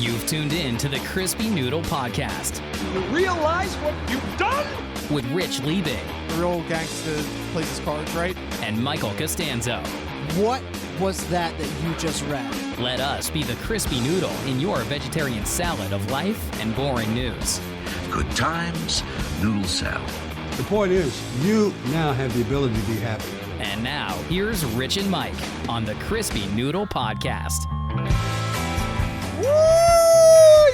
You've tuned in to the Crispy Noodle Podcast. You realize what you've done? With Rich Liebig. The real gangster plays his cards, right? And Michael Costanzo. What was that you just read? Let us be the Crispy Noodle in your vegetarian salad of life and boring news. Good times, noodle salad. The point is, you now have the ability to be happy. And now, here's Rich and Mike on the Crispy Noodle Podcast. Woo!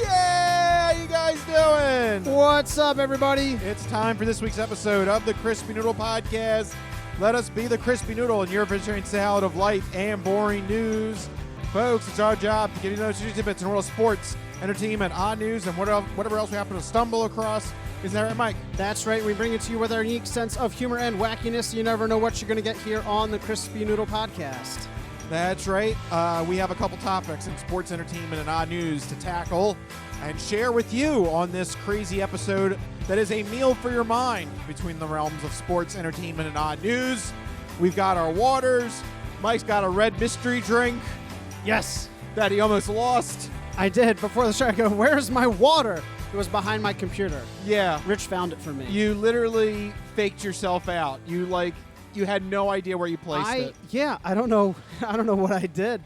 Yeah! How you guys doing? What's up, everybody? It's time for this week's episode of the Crispy Noodle Podcast. Let us be the Crispy Noodle in your vegetarian salad of life and boring news. Folks, it's our job to give you those tidbits in the world of sports, entertainment, odd news, and whatever else we happen to stumble across. Isn't that right, Mike? That's right. We bring it to you with our unique sense of humor and wackiness. You never know what you're going to get here on the Crispy Noodle Podcast. That's right. We have a couple topics in sports, entertainment, and odd news to tackle and share with you on this crazy episode that is a meal for your mind between the realms of sports, entertainment, and odd news. We've got our waters. Mike's got a red mystery drink. Yes. That he almost lost. I did. Before the show, I go, where's my water? It was behind my computer. Yeah. Rich found it for me. You literally faked yourself out. You had no idea where you placed it. Yeah, I don't know. I don't know what I did.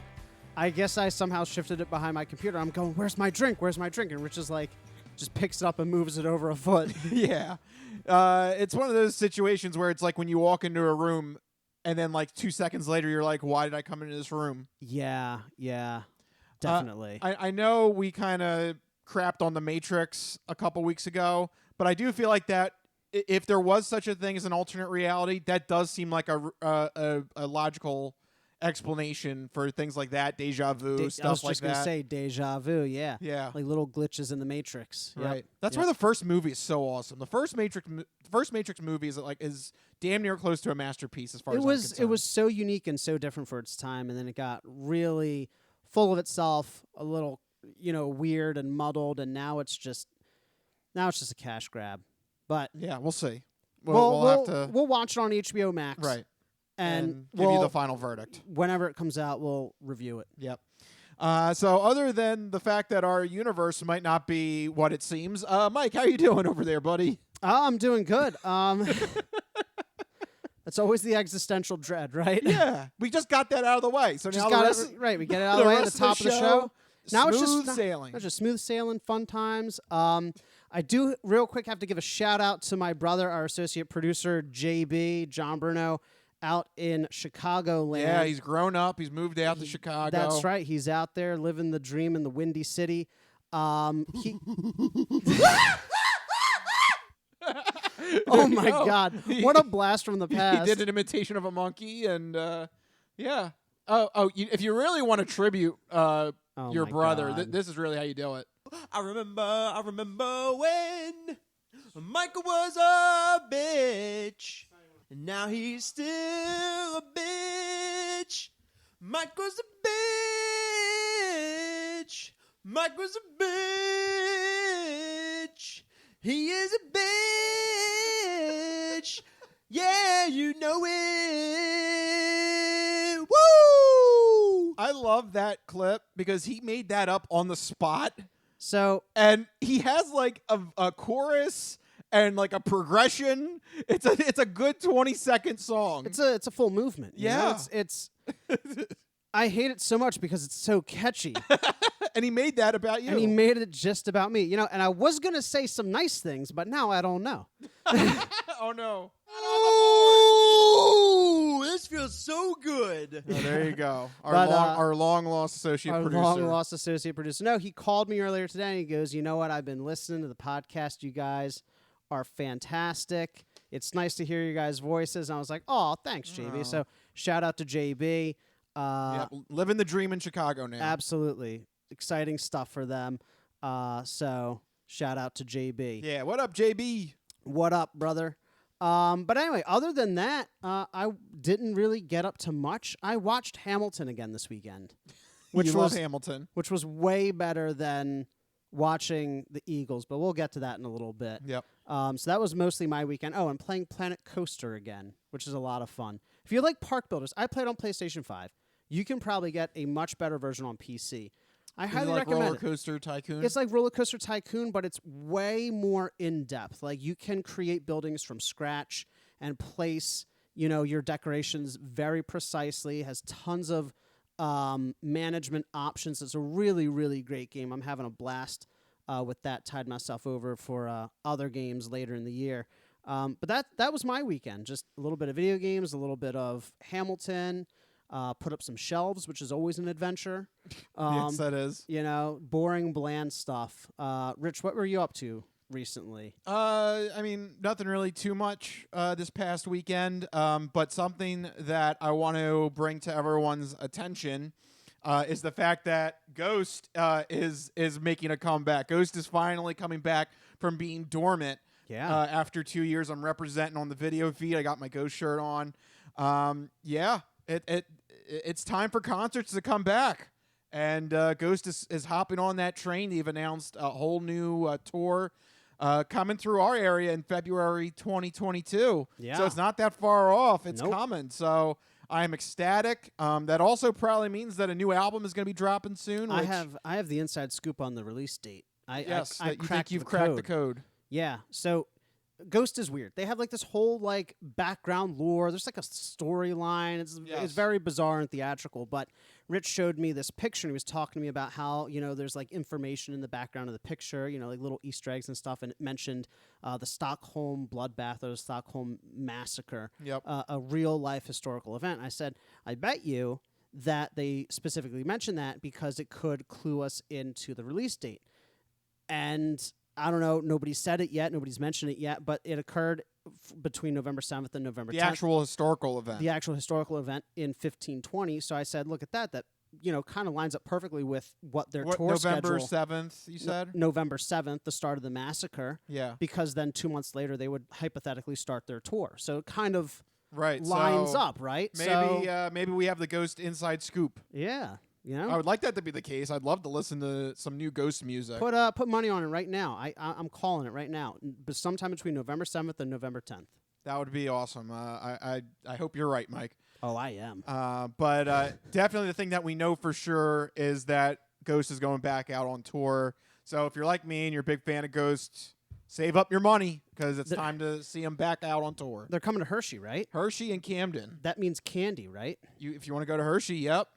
I guess I somehow shifted it behind my computer. I'm going, where's my drink? Where's my drink? And Rich is like, just picks it up and moves it over a foot. Yeah. It's one of those situations where it's like when you walk into a room and then like 2 seconds later, you're like, why did I come into this room? Yeah, definitely. I know we kind of crapped on the Matrix a couple weeks ago, but I do feel like that if there was such a thing as an alternate reality, that does seem like a logical explanation for things like that, deja vu, stuff like that. I was just going to say deja vu, yeah. Yeah. Like little glitches in the Matrix. Right. Yep. That's why the first movie is so awesome. The first Matrix movie is damn near close to a masterpiece as far as I'm concerned. It was so unique and so different for its time, and then it got really full of itself, a little, weird and muddled, and now it's just a cash grab. But yeah, we'll see. We'll watch it on HBO Max. Right. And give you the final verdict. Whenever it comes out, we'll review it. Yep. So other than the fact that our universe might not be what it seems, Mike, how are you doing over there, buddy? I'm doing good. That's always the existential dread, right? Yeah. We just got that out of the way. So now we get it out of the way at the top of the show. Now it's just sailing. It's just smooth sailing, fun times. I do real quick have to give a shout out to my brother, our associate producer, JB, John Bruno, out in Chicagoland. Yeah, he's grown up. He's moved out to Chicago. That's right. He's out there living the dream in the Windy City. Oh my God. What a blast from the past. He did an imitation of a monkey, and yeah. If you really want to tribute your brother, this is really how you do it. I remember when Michael was a bitch, and now he's still a bitch. Mike was a bitch. Mike was a bitch. He is a bitch. Yeah, you know it. Woo! I love that clip because he made that up on the spot. And he has like a chorus and like a progression. It's a good 20-second song. It's a full movement. Yeah. It's I hate it so much because it's so catchy. And he made that about you. And he made it just about me. And I was going to say some nice things, but now I don't know. Oh, no. Oh, this feels so good. Oh, there you go. Our long-lost associate producer. Our long-lost associate producer. No, he called me earlier today, and he goes, you know what? I've been listening to the podcast. You guys are fantastic. It's nice to hear you guys' voices. And I was like, oh, thanks, JB. Oh. So shout out to JB. Living the dream in Chicago now. Absolutely. Exciting stuff for them. So shout out to JB. Yeah, what up, JB? What up, brother? But anyway, other than that, I didn't really get up to much. I watched Hamilton again this weekend. Love Hamilton. Which was way better than watching the Eagles, but we'll get to that in a little bit. Yep. So that was mostly my weekend. Oh, and playing Planet Coaster again, which is a lot of fun. If you like Park Builders, I played on PlayStation 5. You can probably get a much better version on PC. I Is it highly like recommend Roller it. Coaster Tycoon? It's like Roller Coaster Tycoon, but it's way more in depth. Like you can create buildings from scratch and place, your decorations very precisely. It has tons of management options. It's a really, really great game. I'm having a blast with that. Tied myself over for other games later in the year. But that was my weekend. Just a little bit of video games, a little bit of Hamilton. Put up some shelves, which is always an adventure. Yes, that is. Boring, bland stuff. Rich, what were you up to recently? I mean, nothing really too much this past weekend, but something that I want to bring to everyone's attention is the fact that Ghost is making a comeback. Ghost is finally coming back from being dormant. Yeah. After 2 years, I'm representing on the video feed. I got my Ghost shirt on. It's time for concerts to come back, and Ghost is hopping on that train. They've announced a whole new tour coming through our area in February 2022. Yeah. So it's not that far off. It's Nope. coming. So I am ecstatic. That also probably means that a new album is going to be dropping soon. I which- have the inside scoop on the release date. yes, I that you think cracked you've the cracked code. the code. Yeah. So Ghost is weird. They have like this whole like background lore. There's like a storyline. It's Yes. very bizarre and theatrical. But Rich showed me this picture and he was talking to me about how, there's like information in the background of the picture, like little Easter eggs and stuff. And it mentioned the Stockholm bloodbath or the Stockholm massacre, Yep. a real life historical event. I said, I bet you that they specifically mentioned that because it could clue us into the release date. And I don't know. Nobody said it yet. Nobody's mentioned it yet. But it occurred between November 7th and November 10th. The actual historical event. The actual historical event in 1520. So I said, look at that. That, kind of lines up perfectly with what their What, tour November schedule. 7th, you said? November 7th, the start of the massacre. Yeah. Because then 2 months later, they would hypothetically start their tour. So it kind of Right. lines so up, right? Maybe we have the Ghost inside scoop. Yeah. I would like that to be the case. I'd love to listen to some new Ghost music. Put money on it right now. I'm calling it right now. But sometime between November 7th and November 10th. That would be awesome. I hope you're right, Mike. Oh, I am. But definitely the thing that we know for sure is that Ghost is going back out on tour. So if you're like me and you're a big fan of Ghost, save up your money because it's time to see him back out on tour. They're coming to Hershey, right? Hershey and Camden. That means candy, right? If you want to go to Hershey, yep.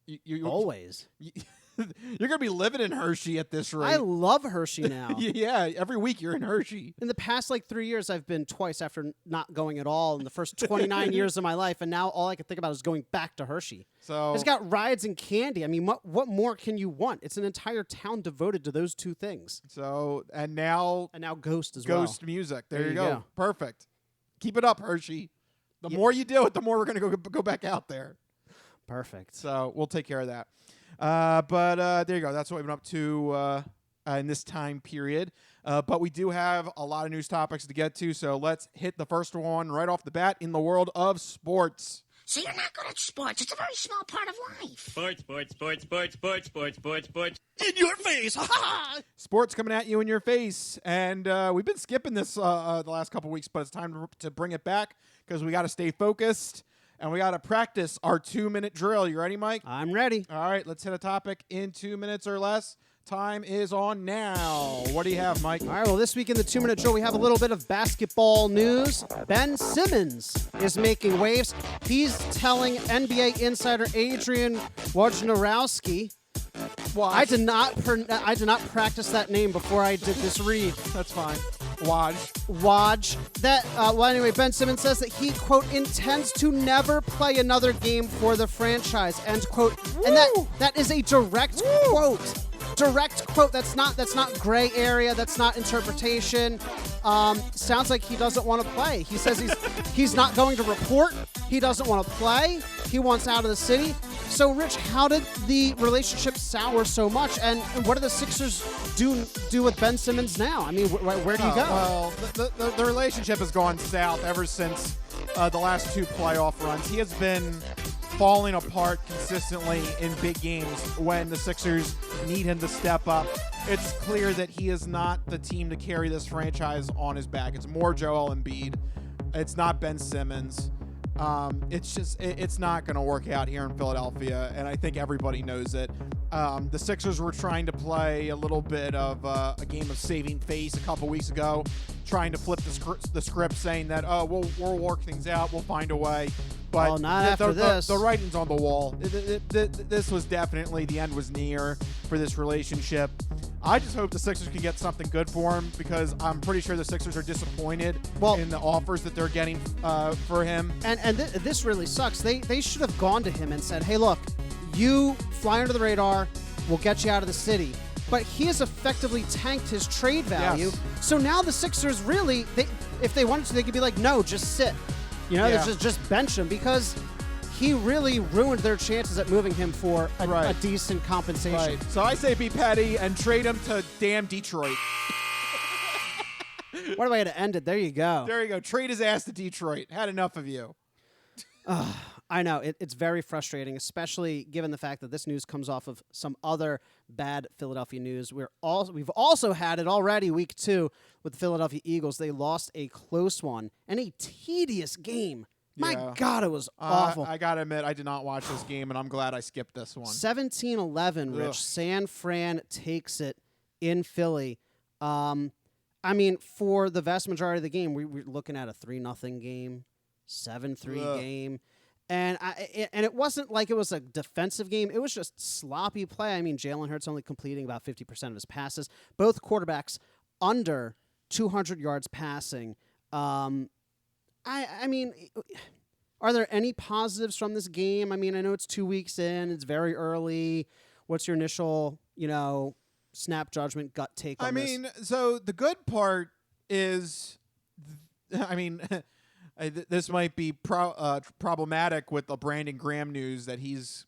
You Always. You're going to be living in Hershey at this rate. I love Hershey now. Yeah, every week you're in Hershey. In the past 3 years, I've been twice after not going at all in the first 29 years of my life, and now all I can think about is going back to Hershey. So It's got rides and candy. I mean, what more can you want? It's an entire town devoted to those two things. and now And now Ghost as well. Ghost music. There There you you go. go. Perfect. Keep it up, Hershey. The more you do it, the more we're going to go back out there. Perfect. So we'll take care of that. But there you go. That's what we've been up to in this time period. But we do have a lot of news topics to get to. So let's hit the first one right off the bat in the world of sports. So you're not good at sports. It's a very small part of life. In your face. Ha ha! Sports coming at you in your face. And we've been skipping this the last couple weeks, but it's time to bring it back because we got to stay focused. And we got to practice our 2-minute drill. You ready, Mike? I'm ready. All right, let's hit a topic in 2 minutes or less. Time is on now. What do you have, Mike? All right, well, this week in the 2-minute drill, we have a little bit of basketball news. Ben Simmons is making waves. He's telling NBA insider Adrian Wojnarowski, I did not practice that name before I did this read. That's fine. Anyway, Ben Simmons says that he, quote, intends to never play another game for the franchise, end quote. Woo! And that is a direct quote. Direct quote. That's not gray area. That's not interpretation. Sounds like he doesn't want to play. He says he's not going to report. He doesn't want to play. He wants out of the city. So, Rich, how did the relationship sour so much? And what do the Sixers do with Ben Simmons now? I mean, where do you go? Well, the relationship has gone south ever since the last two playoff runs. He has been falling apart consistently in big games when the Sixers need him to step up. It's clear that he is not the team to carry this franchise on his back. It's more Joel Embiid. It's not Ben Simmons. It's not going to work out here in Philadelphia, and I think everybody knows it. The Sixers were trying to play a little bit of a game of saving face a couple weeks ago, trying to flip the script, saying that we'll work things out, we'll find a way. But well, not after this. The writing's on the wall. This was definitely, the end was near for this relationship. I just hope the Sixers can get something good for him, because I'm pretty sure the Sixers are disappointed in the offers that they're getting for him. And this really sucks. They should have gone to him and said, hey, look, you fly under the radar, we'll get you out of the city. But he has effectively tanked his trade value. Yes. So now the Sixers really, if they wanted to, they could be like, no, just sit. Just bench him, because he really ruined their chances at moving him for a decent compensation. Right. So I say be petty and trade him to damn Detroit. What a way to end it. There you go. There you go. Trade his ass to Detroit. Had enough of you. I know. It's very frustrating, especially given the fact that this news comes off of some other bad Philadelphia news. We've also had it already week 2 with the Philadelphia Eagles. They lost a close one and a tedious game. My God, it was awful. I got to admit, I did not watch this game, and I'm glad I skipped this one. 17-11, Rich. San Fran takes it in Philly. I mean, for the vast majority of the game, we were looking at a 3-0 game, 7-3 game. And it wasn't like it was a defensive game. It was just sloppy play. I mean, Jalen Hurts only completing about 50% of his passes. Both quarterbacks under 200 yards passing. I mean, are there any positives from this game? I mean, I know it's 2 weeks in. It's very early. What's your initial, snap judgment, gut take on this? I mean, so the good part is, this might be problematic with the Brandon Graham news that he's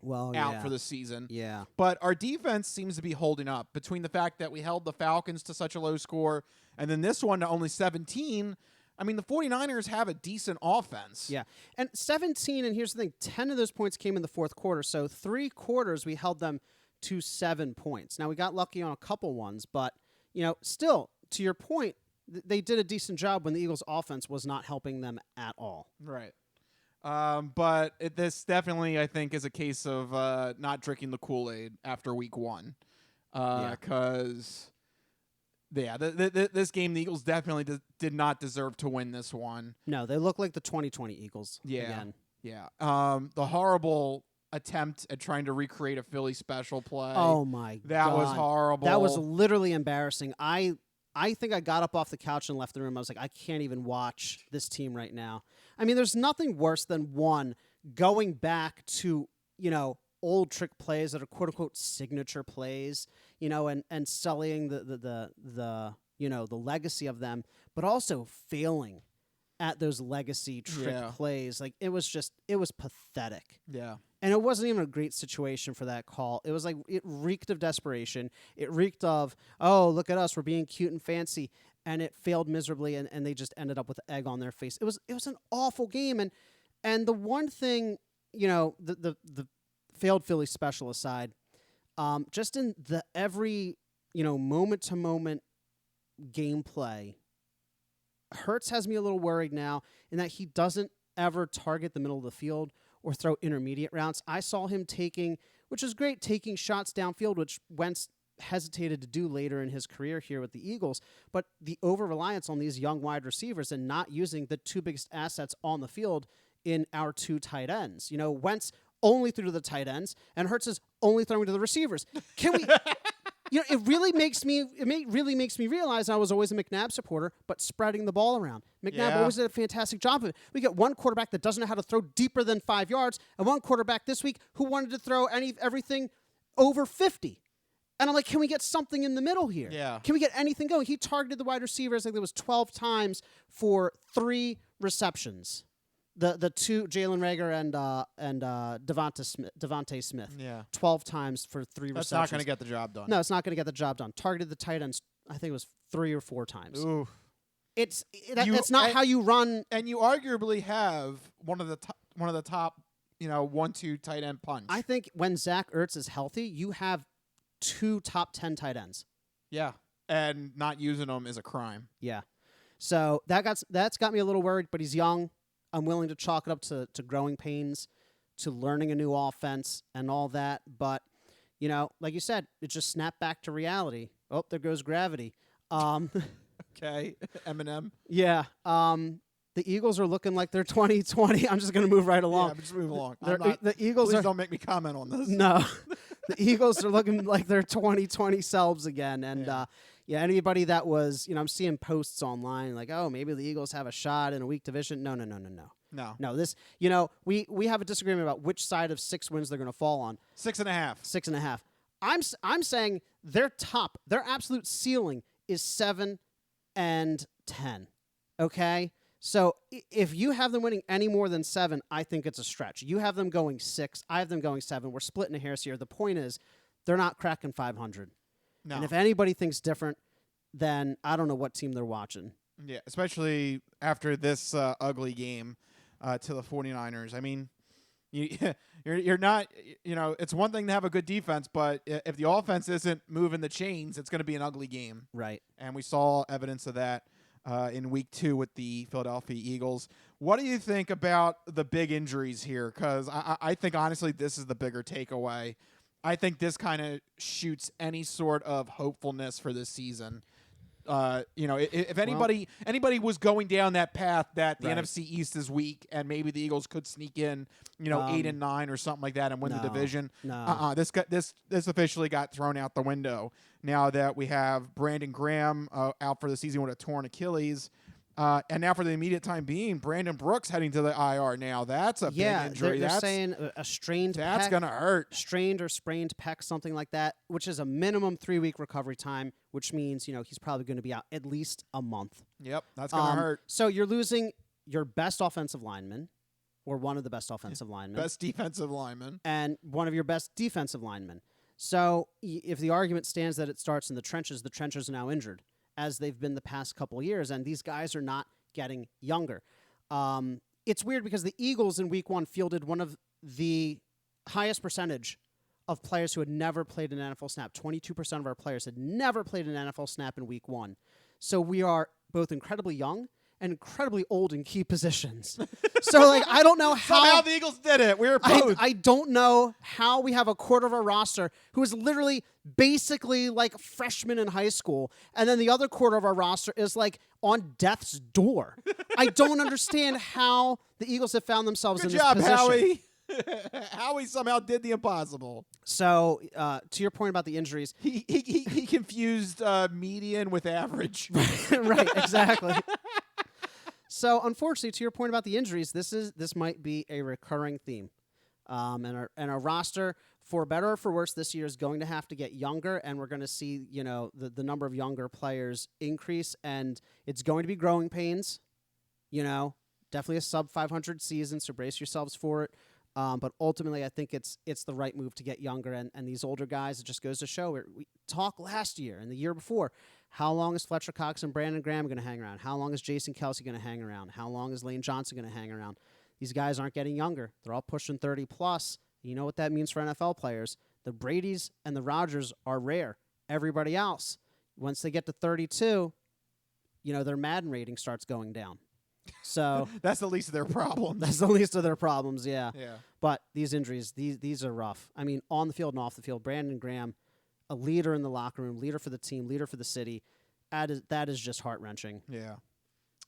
out for the season. Yeah. But our defense seems to be holding up between the fact that we held the Falcons to such a low score and then this one to only 17. I mean, the 49ers have a decent offense. Yeah. And 17, and here's the thing, 10 of those points came in the fourth quarter. So 3 quarters, we held them to 7 points. Now, we got lucky on a couple ones, but, still, to your point, they did a decent job when the Eagles' offense was not helping them at all. Right. But this definitely, I think, is a case of not drinking the Kool-Aid after week 1. Because... this game, the Eagles definitely did not deserve to win this one. No, they look like the 2020 Eagles again. Yeah. The horrible attempt at trying to recreate a Philly special play. Oh, my God. That was horrible. That was literally embarrassing. I think I got up off the couch and left the room. I was like, I can't even watch this team right now. I mean, there's nothing worse than going back to, old trick plays that are quote unquote signature plays, and sullying the legacy of them, but also failing at those legacy trick plays. Like it was pathetic. Yeah. And it wasn't even a great situation for that call. It was like, it reeked of desperation. It reeked of, oh, look at us, we're being cute and fancy. And it failed miserably, and they just ended up with egg on their face. It was an awful game. And the one thing, the failed Philly special aside, just in the every, moment-to-moment gameplay, Hurts has me a little worried now in that he doesn't ever target the middle of the field or throw intermediate routes. I saw him taking shots downfield, which Wentz hesitated to do later in his career here with the Eagles. But the over-reliance on these young wide receivers and not using the 2 biggest assets on the field in our 2 tight ends. Wentz only threw to the tight ends, and Hurts is only throwing to the receivers. Can we... it really makes me realize I was always a McNabb supporter, but spreading the ball around. McNabb always did a fantastic job of it. We get one quarterback that doesn't know how to throw deeper than 5 yards, and one quarterback this week who wanted to throw everything over 50. And I'm like, can we get something in the middle here? Yeah. Can we get anything going? He targeted the wide receivers, like there was 12 times for 3 receptions. The 2, Jalen Reagor and Devontae Smith. Yeah. 12 times for 3 receptions. That's not going to get the job done. No, it's not going to get the job done. Targeted the tight ends, I think it was 3 or 4 times. Ooh. That's not how you run. And you arguably have one of the top, 1-2 tight end punch. I think when Zach Ertz is healthy, you have 2 top 10 tight ends. Yeah. And not using them is a crime. Yeah. So that's got me a little worried, but he's young. I'm willing to chalk it up to growing pains, to learning a new offense and all that. But, you know, like you said, it just snapped back to reality. Oh, there goes gravity. Okay, Eminem. Yeah. The Eagles are looking like they're 2020. I'm just going to move right along. Yeah, just move along. The Eagles please are. don't make me comment on this. No, the Eagles are looking like their 2020 selves again. And yeah, anybody that was, you know, I'm seeing posts online like, oh, maybe the Eagles have a shot in a weak division. No. No, this, you know, we have a disagreement about which side of 6 wins they're going to fall on. 6.5. 6.5. I'm saying their absolute ceiling is 7 and 10. Okay. So if you have them winning any more than 7, I think it's a stretch. You have them going 6. I have them going 7. We're splitting hairs here. The point is, they're not cracking 500. No. And if anybody thinks different, then I don't know what team they're watching. Yeah, especially after this ugly game to the 49ers. I mean, you're not, you know, it's one thing to have a good defense, but if the offense isn't moving the chains, it's going to be an ugly game. Right. And we saw evidence of that in week 2 with the Philadelphia Eagles. What do you think about the big injuries here? Because I think, honestly, this is the bigger takeaway. I think this kind of shoots any sort of hopefulness for this season. You know, if anybody was going down that path that the NFC East is weak and maybe the Eagles could sneak in, you know, 8 and 9 or something like that and win the division. No. This officially got thrown out the window now that we have Brandon Graham out for the season with a torn Achilles. And now for the immediate time being, Brandon Brooks heading to the IR now. That's a big injury. They're saying a strained that's pec. That's going to hurt. Strained or sprained pec, something like that, which is a minimum 3-week recovery time, which means, you know, he's probably going to be out at least a month. Yep, that's going to hurt. So you're losing your best offensive lineman, or one of the best offensive linemen. Best defensive lineman. And one of your best defensive linemen. So if the argument stands that it starts in the trenches are now injured, as they've been the past couple of years, and these guys are not getting younger. It's weird because the Eagles in week 1 fielded one of the highest percentage of players who had never played an NFL snap. 22% of our players had never played an NFL snap in week 1. So we are both incredibly young and incredibly old in key positions. So, like, I don't know how... Somehow the Eagles did it. We were both. I don't know how we have a quarter of our roster who is literally basically like freshmen in high school, and then the other quarter of our roster is like on death's door. I don't understand how the Eagles have found themselves Good in this job, position. Howie. Howie somehow did the impossible. So, to your point about the injuries... He confused median with average. Right, exactly. So, unfortunately, to your point about the injuries, this might be a recurring theme. And our roster, for better or for worse, this year is going to have to get younger, and we're going to see, you know, the number of younger players increase, and it's going to be growing pains. You know, definitely a sub 500 season, so brace yourselves for it. But ultimately, I think it's the right move to get younger, and these older guys. It just goes to show. We talked last year and the year before. How long is Fletcher Cox and Brandon Graham going to hang around? How long is Jason Kelsey going to hang around? How long is Lane Johnson going to hang around? These guys aren't getting younger. They're all pushing 30 plus. You know what that means for NFL players. The Bradys and the Rodgers are rare. Everybody else, once they get to 32, you know, their Madden rating starts going down. So that's the least of their problems. That's the least of their problems, yeah. Yeah. But these injuries, these are rough. I mean, on the field and off the field, Brandon Graham, a leader in the locker room, leader for the team, leader for the city. That is just heart-wrenching. Yeah.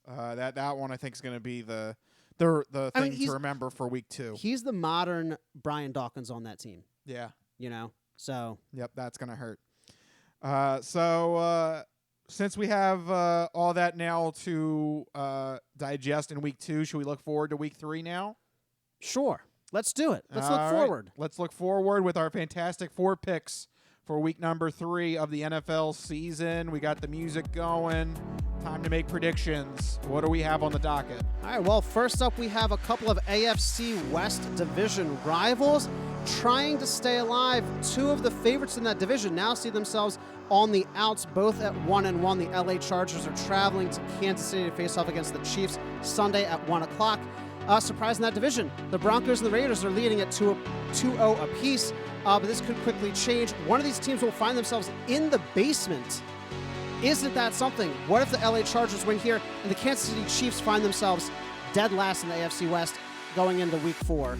That one I think is going to be the thing to remember for week 2. He's the modern Brian Dawkins on that team. Yeah. You know? So. Yep, that's going to hurt. Since we have all that now to digest in week 2, should we look forward to week 3 now? Sure. Let's do it. Let's look forward. Let's look forward with our fantastic 4 picks for week number 3 of the NFL season. We got the music going. Time to make predictions. What do we have on the docket? All right, well, first up, we have a couple of AFC West division rivals trying to stay alive. 2 of the favorites in that division now see themselves on the outs, both at 1-1. The LA Chargers are traveling to Kansas City to face off against the Chiefs Sunday at 1 o'clock. Surprise in that division. The Broncos and the Raiders are leading at 2-0 apiece, but this could quickly change. One of these teams will find themselves in the basement. Isn't that something? What if the LA Chargers win here and the Kansas City Chiefs find themselves dead last in the AFC West going into Week 4.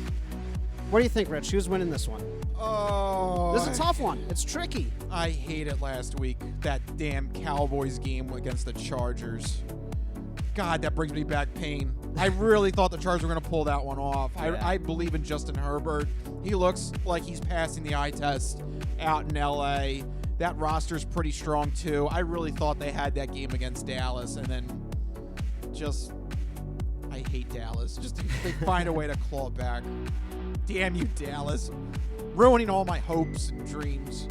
What do you think, Rich? Who's winning this one? Oh, This is a tough one. It's tricky. I hated last week, that damn Cowboys game against the Chargers. God, that brings me back pain. I really thought the Chargers were going to pull that one off. Yeah. I believe in Justin Herbert. He looks like he's passing the eye test out in L.A. That roster's pretty strong, too. I really thought they had that game against Dallas, and then just, I hate Dallas. Just they find a way to claw back. Damn you, Dallas. Ruining all my hopes and dreams.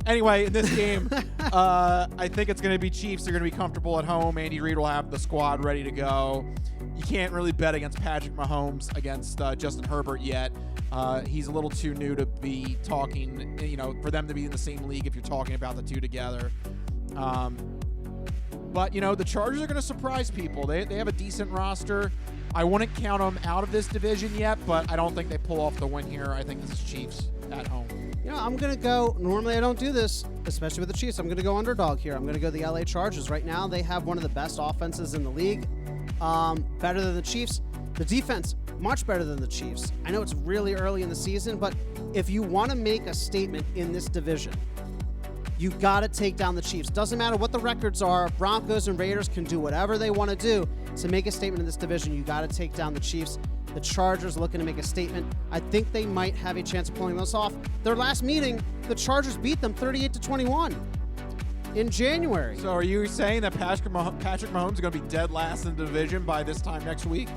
Anyway, in this game, I think it's going to be Chiefs. They're going to be comfortable at home. Andy Reid will have the squad ready to go. You can't really bet against Patrick Mahomes against Justin Herbert yet. He's a little too new to be talking, for them to be in the same league if you're talking about the two together. But, the Chargers are going to surprise people. They have a decent roster. I wouldn't count them out of this division yet, but I don't think they pull off the win here. I think this is Chiefs at home. I'm going to go, normally I don't do this, especially with the Chiefs. I'm going to go underdog here. I'm going to go the LA Chargers. Right now, they have one of the best offenses in the league. Better than the Chiefs. The defense, much better than the Chiefs. I know it's really early in the season, but if you want to make a statement in this division, you got to take down the Chiefs. Doesn't matter what the records are. Broncos and Raiders can do whatever they want to do to make a statement in this division. You got to take down the Chiefs. The Chargers looking to make a statement. I think they might have a chance of pulling this off. Their last meeting, the Chargers beat them 38-21 in January. So are you saying that Patrick Mahomes is going to be dead last in the division by this time next week?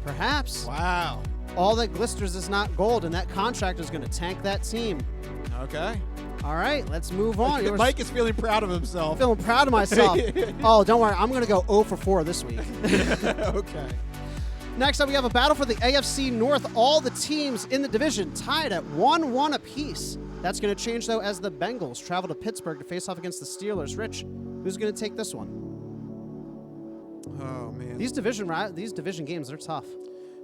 Perhaps. Wow. All that glisters is not gold, and that contract is going to tank that team. Okay. All right, let's move on. Mike is feeling proud of himself. Feeling proud of myself. Oh, don't worry. I'm going to go 0 for 4 this week. Okay. Next up, we have a battle for the AFC North. All the teams in the division tied at 1-1 apiece. That's going to change, though, as the Bengals travel to Pittsburgh to face off against the Steelers. Rich, who's going to take this one? Oh, man. These division games, they're tough.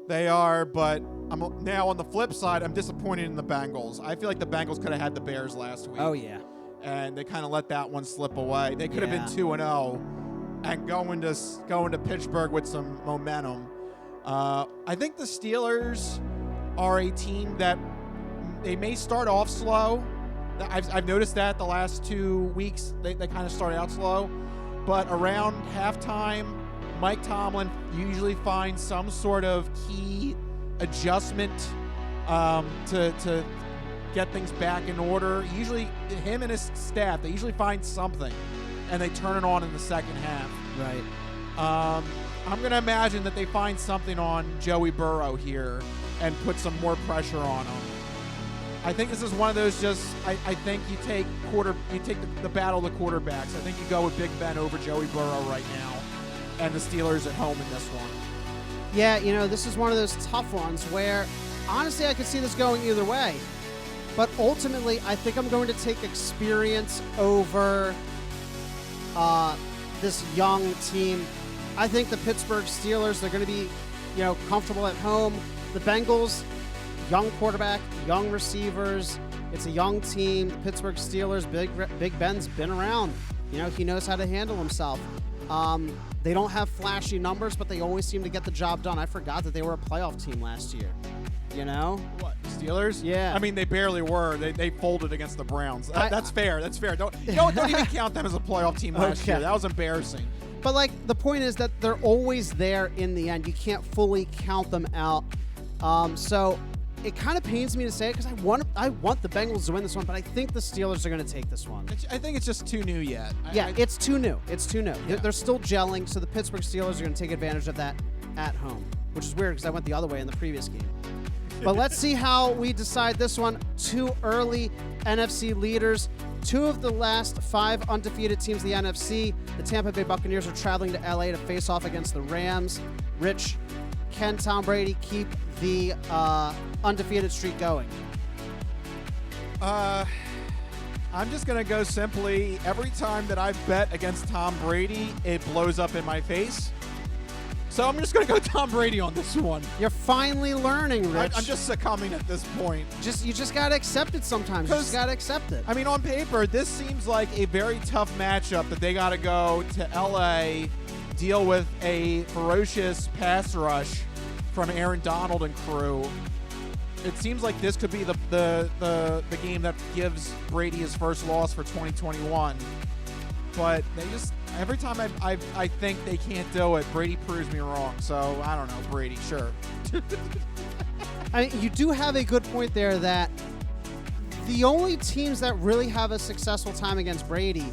They are, but I'm now on the flip side, I'm disappointed in the Bengals. I feel like the Bengals could have had the Bears last week. Oh, yeah. And they kind of let that one slip away. They could have been 2-0 and going to Pittsburgh with some momentum. I think the Steelers are a team that they may start off slow. I've noticed that the last 2 weeks they kind of started out slow, but around halftime, Mike Tomlin usually finds some sort of key adjustment to get things back in order. Usually, him and his staff, they usually find something, and they turn it on in the second half. Right. I'm going to imagine that they find something on Joey Burrow here and put some more pressure on him. I think this is one of those I think you take the battle of the quarterbacks. I think you go with Big Ben over Joey Burrow right now, and the Steelers at home in this one. Yeah, this is one of those tough ones where, honestly, I could see this going either way. But ultimately, I think I'm going to take experience over this young team. I think the Pittsburgh Steelers, they're going to be, comfortable at home. The Bengals, young quarterback, young receivers. It's a young team. The Pittsburgh Steelers, Big Ben's been around. He knows how to handle himself. They don't have flashy numbers, but they always seem to get the job done. I forgot that they were a playoff team last year. What, Steelers? Yeah. I mean, they barely were. They folded against the Browns. That's fair. That's fair. Don't even count them as a playoff team last year. That was embarrassing. But, the point is that they're always there in the end. You can't fully count them out. So it kind of pains me to say it because I want the Bengals to win this one, but I think the Steelers are going to take this one. I think it's just too new yet. It's too new. It's too new. Yeah. They're still gelling, so the Pittsburgh Steelers are going to take advantage of that at home, which is weird because I went the other way in the previous game. But let's see how we decide this one. 2 early NFC leaders. 2 of the last 5 undefeated teams in the NFC. The Tampa Bay Buccaneers are traveling to LA to face off against the Rams. Rich, can Tom Brady keep the undefeated streak going? I'm just going to go simply, every time that I've bet against Tom Brady, it blows up in my face. So I'm just going to go Tom Brady on this one. You're finally learning, Rich. I'm just succumbing at this point. You just got to accept it sometimes. You just got to accept it. I mean, on paper, this seems like a very tough matchup that they got to go to L.A., deal with a ferocious pass rush from Aaron Donald and crew. It seems like this could be the game that gives Brady his first loss for 2021. But they just, every time I think they can't do it, Brady proves me wrong. So I don't know, Brady, sure. I mean, you do have a good point there that the only teams that really have a successful time against Brady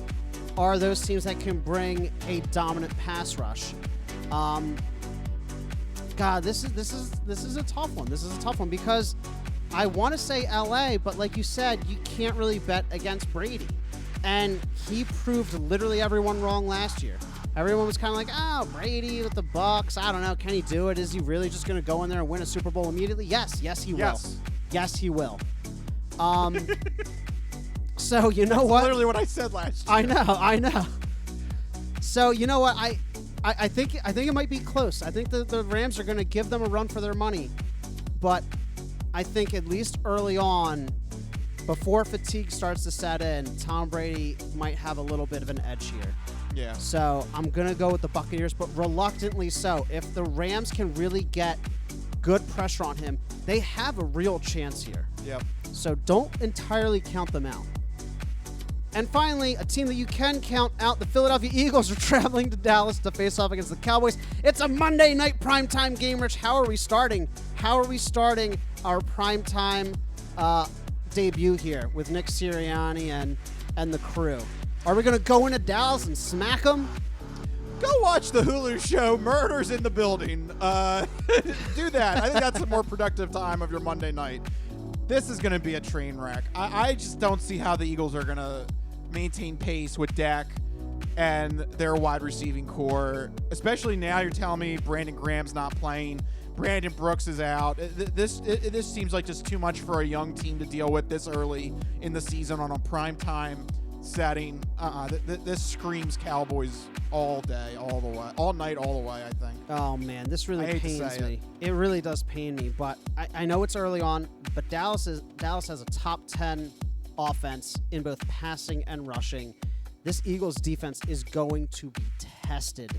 are those teams that can bring a dominant pass rush. God, this is a tough one. This is a tough one because I want to say LA, but like you said, you can't really bet against Brady. And he proved literally everyone wrong last year. Everyone was kind of like, oh, Brady with the Bucs. I don't know. Can he do it? Is he really just going to go in there and win a Super Bowl immediately? Yes, he will. Yes, he will. So you know what? Literally what I said last year. I know. So you know what? I think it might be close. I think the Rams are going to give them a run for their money, but I think at least early on, before fatigue starts to set in, Tom Brady might have a little bit of an edge here. Yeah. So I'm going to go with the Buccaneers, but reluctantly so. If the Rams can really get good pressure on him, they have a real chance here. Yep. So don't entirely count them out. And finally, a team that you can count out, the Philadelphia Eagles are traveling to Dallas to face off against the Cowboys. It's a Monday night primetime game, Rich. How are we starting? How are we starting our primetime debut here with Nick Sirianni and the crew? Are we going to go into Dallas and smack them? Go watch the Hulu show, Murders in the Building. Do that. I think that's a more productive time of your Monday night. This is going to be a train wreck. I just don't see how the Eagles are going to maintain pace with Dak and their wide receiving core, especially now you're telling me Brandon Graham's not playing. Brandon Brooks is out. This seems like just too much for a young team to deal with this early in the season on a primetime setting. This screams Cowboys all day, all the way, all night, all the way, I think. Oh, man, this really pains me. It really does pain me, but I know it's early on, but Dallas has a top 10 offense in both passing and rushing. This Eagles defense is going to be tested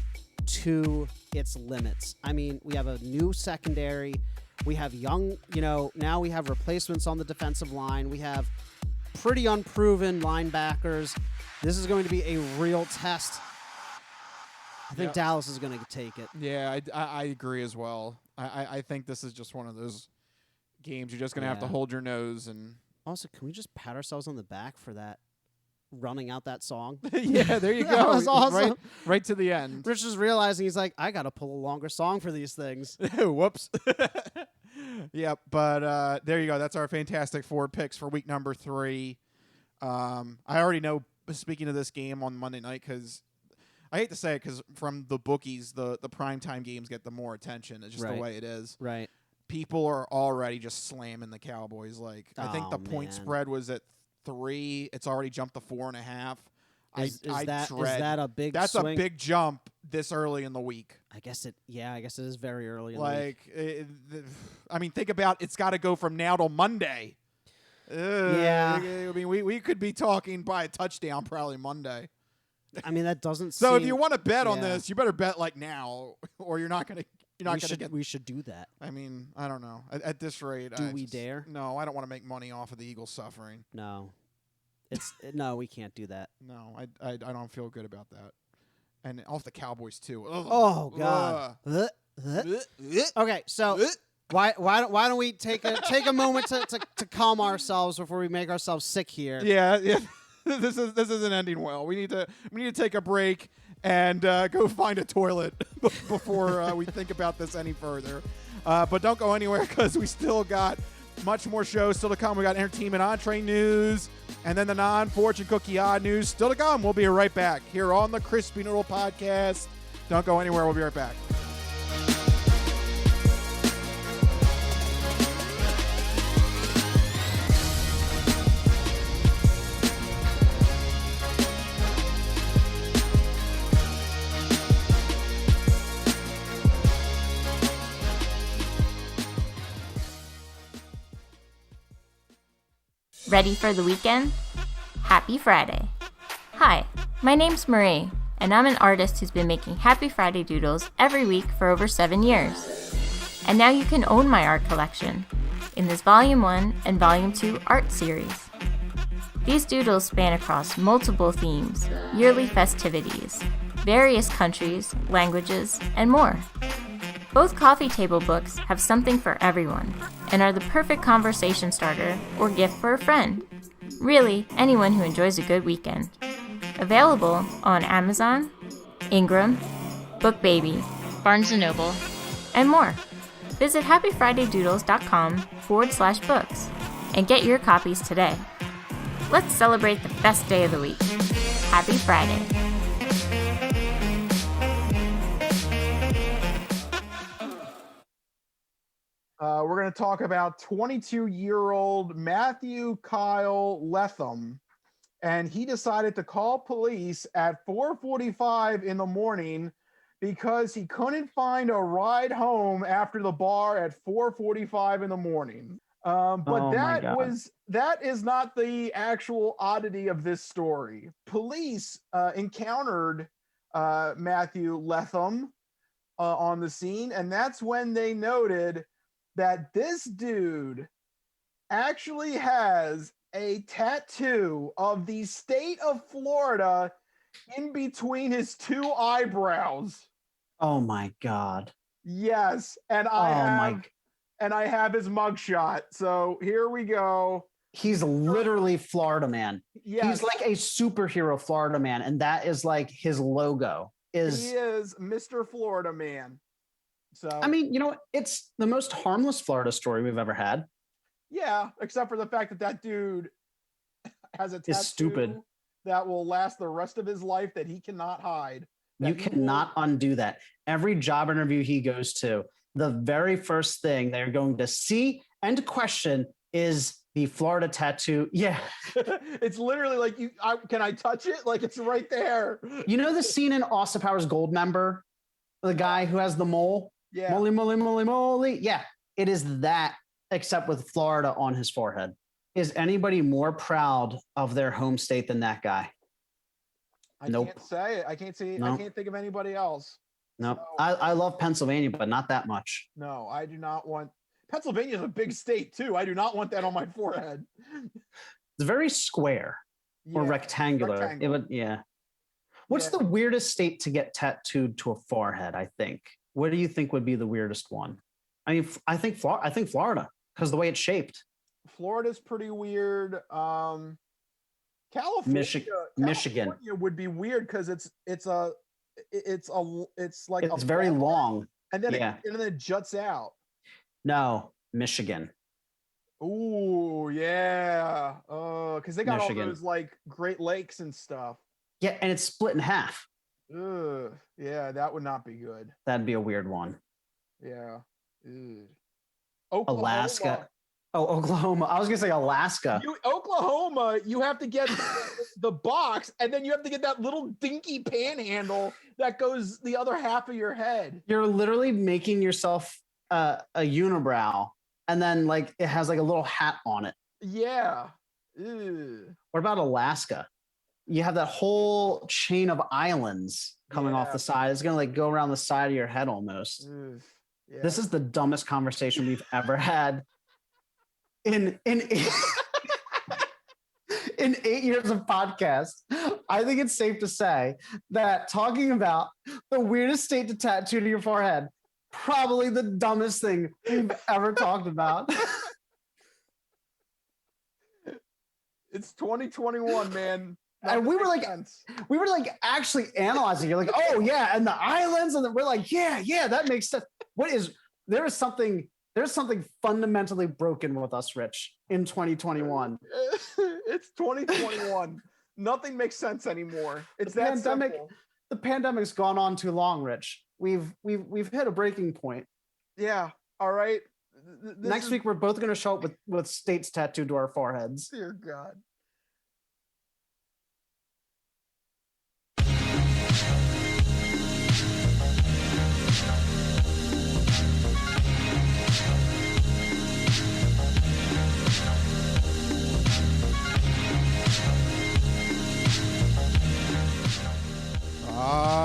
to its limits. I mean, we have a new secondary. We have young, now we have replacements on the defensive line. We have pretty unproven linebackers. This is going to be a real test. I think Dallas is going to take it. Yeah, I agree as well. I think this is just one of those games you're just going to have to hold your nose. And also, can we just pat ourselves on the back for that, running out that song? Yeah, there you go. That was awesome. Right to the end. Rich is realizing he's like, I got to pull a longer song for these things. Whoops. Yep, but there you go. That's our Fantastic Four picks for week number 3. I already know, speaking of this game on Monday night, because I hate to say it, because from the bookies, the primetime games get the more attention. It's just the way it is. Right. People are already just slamming the Cowboys. Like, I think the point spread was at 3. It's already jumped to 4.5. Is that a big That's swing? a big jump this early in the week. I guess it is very early in the week. I mean, think about it's got to go from now till Monday. Yeah. I mean, we could be talking by a touchdown probably Monday. I mean, that doesn't So if you want to bet on this, you better bet like now, or you're not going to We should do that. I mean, I don't know. At this rate. Do we dare? No, I don't want to make money off of the Eagles suffering. No. No, we can't do that. No, I don't feel good about that. And off the Cowboys too. Ugh. Oh God. Okay, so why don't we take a moment to calm ourselves before we make ourselves sick here? Yeah. This isn't ending well. We need to take a break and go find a toilet before we think about this any further. But don't go anywhere, because we still got much more shows still to come. We got entertainment entree news, and then the non-fortune cookie odd news still to come. We'll be right back here on the Crispy Noodle Podcast. Don't go anywhere. We'll be right back. Ready for the weekend? Happy Friday. Hi, my name's Marie, and I'm an artist who's been making Happy Friday doodles every week for over 7 years. And now you can own my art collection in this Volume 1 and Volume 2 art series. These doodles span across multiple themes, yearly festivities, various countries, languages, and more. Both coffee table books have something for everyone and are the perfect conversation starter or gift for a friend. Really, anyone who enjoys a good weekend. Available on Amazon, Ingram, BookBaby, Barnes & Noble, and more. Visit happyfridaydoodles.com/books and get your copies today. Let's celebrate the best day of the week. Happy Friday. We're going to talk about 22-year-old Matthew Kyle Letham, and he decided to call police at 4:45 in the morning because he couldn't find a ride home after the bar at 4:45 in the morning. But that is not the actual oddity of this story. Police encountered Matthew Letham on the scene, and that's when they noted that this dude actually has a tattoo of the state of Florida in between his two eyebrows. Oh my God. Yes, and I have his mugshot. So here we go. He's literally Florida man. Yes. He's like a superhero Florida man, and that is like his logo. He is Mr. Florida Man. So I mean, you know, it's the most harmless Florida story we've ever had. Yeah, except for the fact that that dude has a tattoo stupid that will last the rest of his life that he cannot hide. You cannot undo that. Every job interview he goes to, the very first thing they're going to see and question is the Florida tattoo. Yeah. It's literally like, can I touch it? Like, it's right there. You know the scene in Austin Powers Goldmember? The guy who has the mole? Yeah. Moly, moly, moly, moly. Yeah. It is that, except with Florida on his forehead. Is anybody more proud of their home state than that guy? Nope. Can't say it. I can't see. Nope. I can't think of anybody else. Nope. So, I love Pennsylvania, but not that much. No, I do not want. Pennsylvania is a big state too. I do not want that on my forehead. It's very square or rectangular. It would, yeah. What's the weirdest state to get tattooed to a forehead? I think. What do you think would be the weirdest one? I mean, I think Florida, because the way it's shaped. Florida's pretty weird. California would be weird because it's very long, and then it juts out. No, Michigan. Ooh, yeah. Because they got Michigan. all those like Great Lakes and stuff. Yeah, and it's split in half. Ugh, yeah, that would not be good. That'd be a weird one. Yeah. Ugh. Alaska. Oh, Oklahoma. I was gonna say Alaska. Oklahoma, you have to get the box, and then you have to get that little dinky panhandle that goes the other half of your head. You're literally making yourself a unibrow, and then like it has like a little hat on it. Yeah. Ew. What about Alaska? You have that whole chain of islands coming off the side. It's gonna like go around the side of your head almost. Yeah. This is the dumbest conversation we've ever had. In 8 years of podcast, I think it's safe to say that talking about the weirdest state to tattoo to your forehead, probably the dumbest thing we've ever talked about. It's 2021, man. And we were like actually analyzing. You're like, oh yeah, and the islands, and we're like, yeah, that makes sense. There's something fundamentally broken with us, Rich, in 2021. It's 2021. Nothing makes sense anymore. It's the that pandemic. simple. The pandemic's gone on too long, Rich. We've hit a breaking point. Yeah. All right. Next week we're both going to show up with states tattooed to our foreheads. Dear God.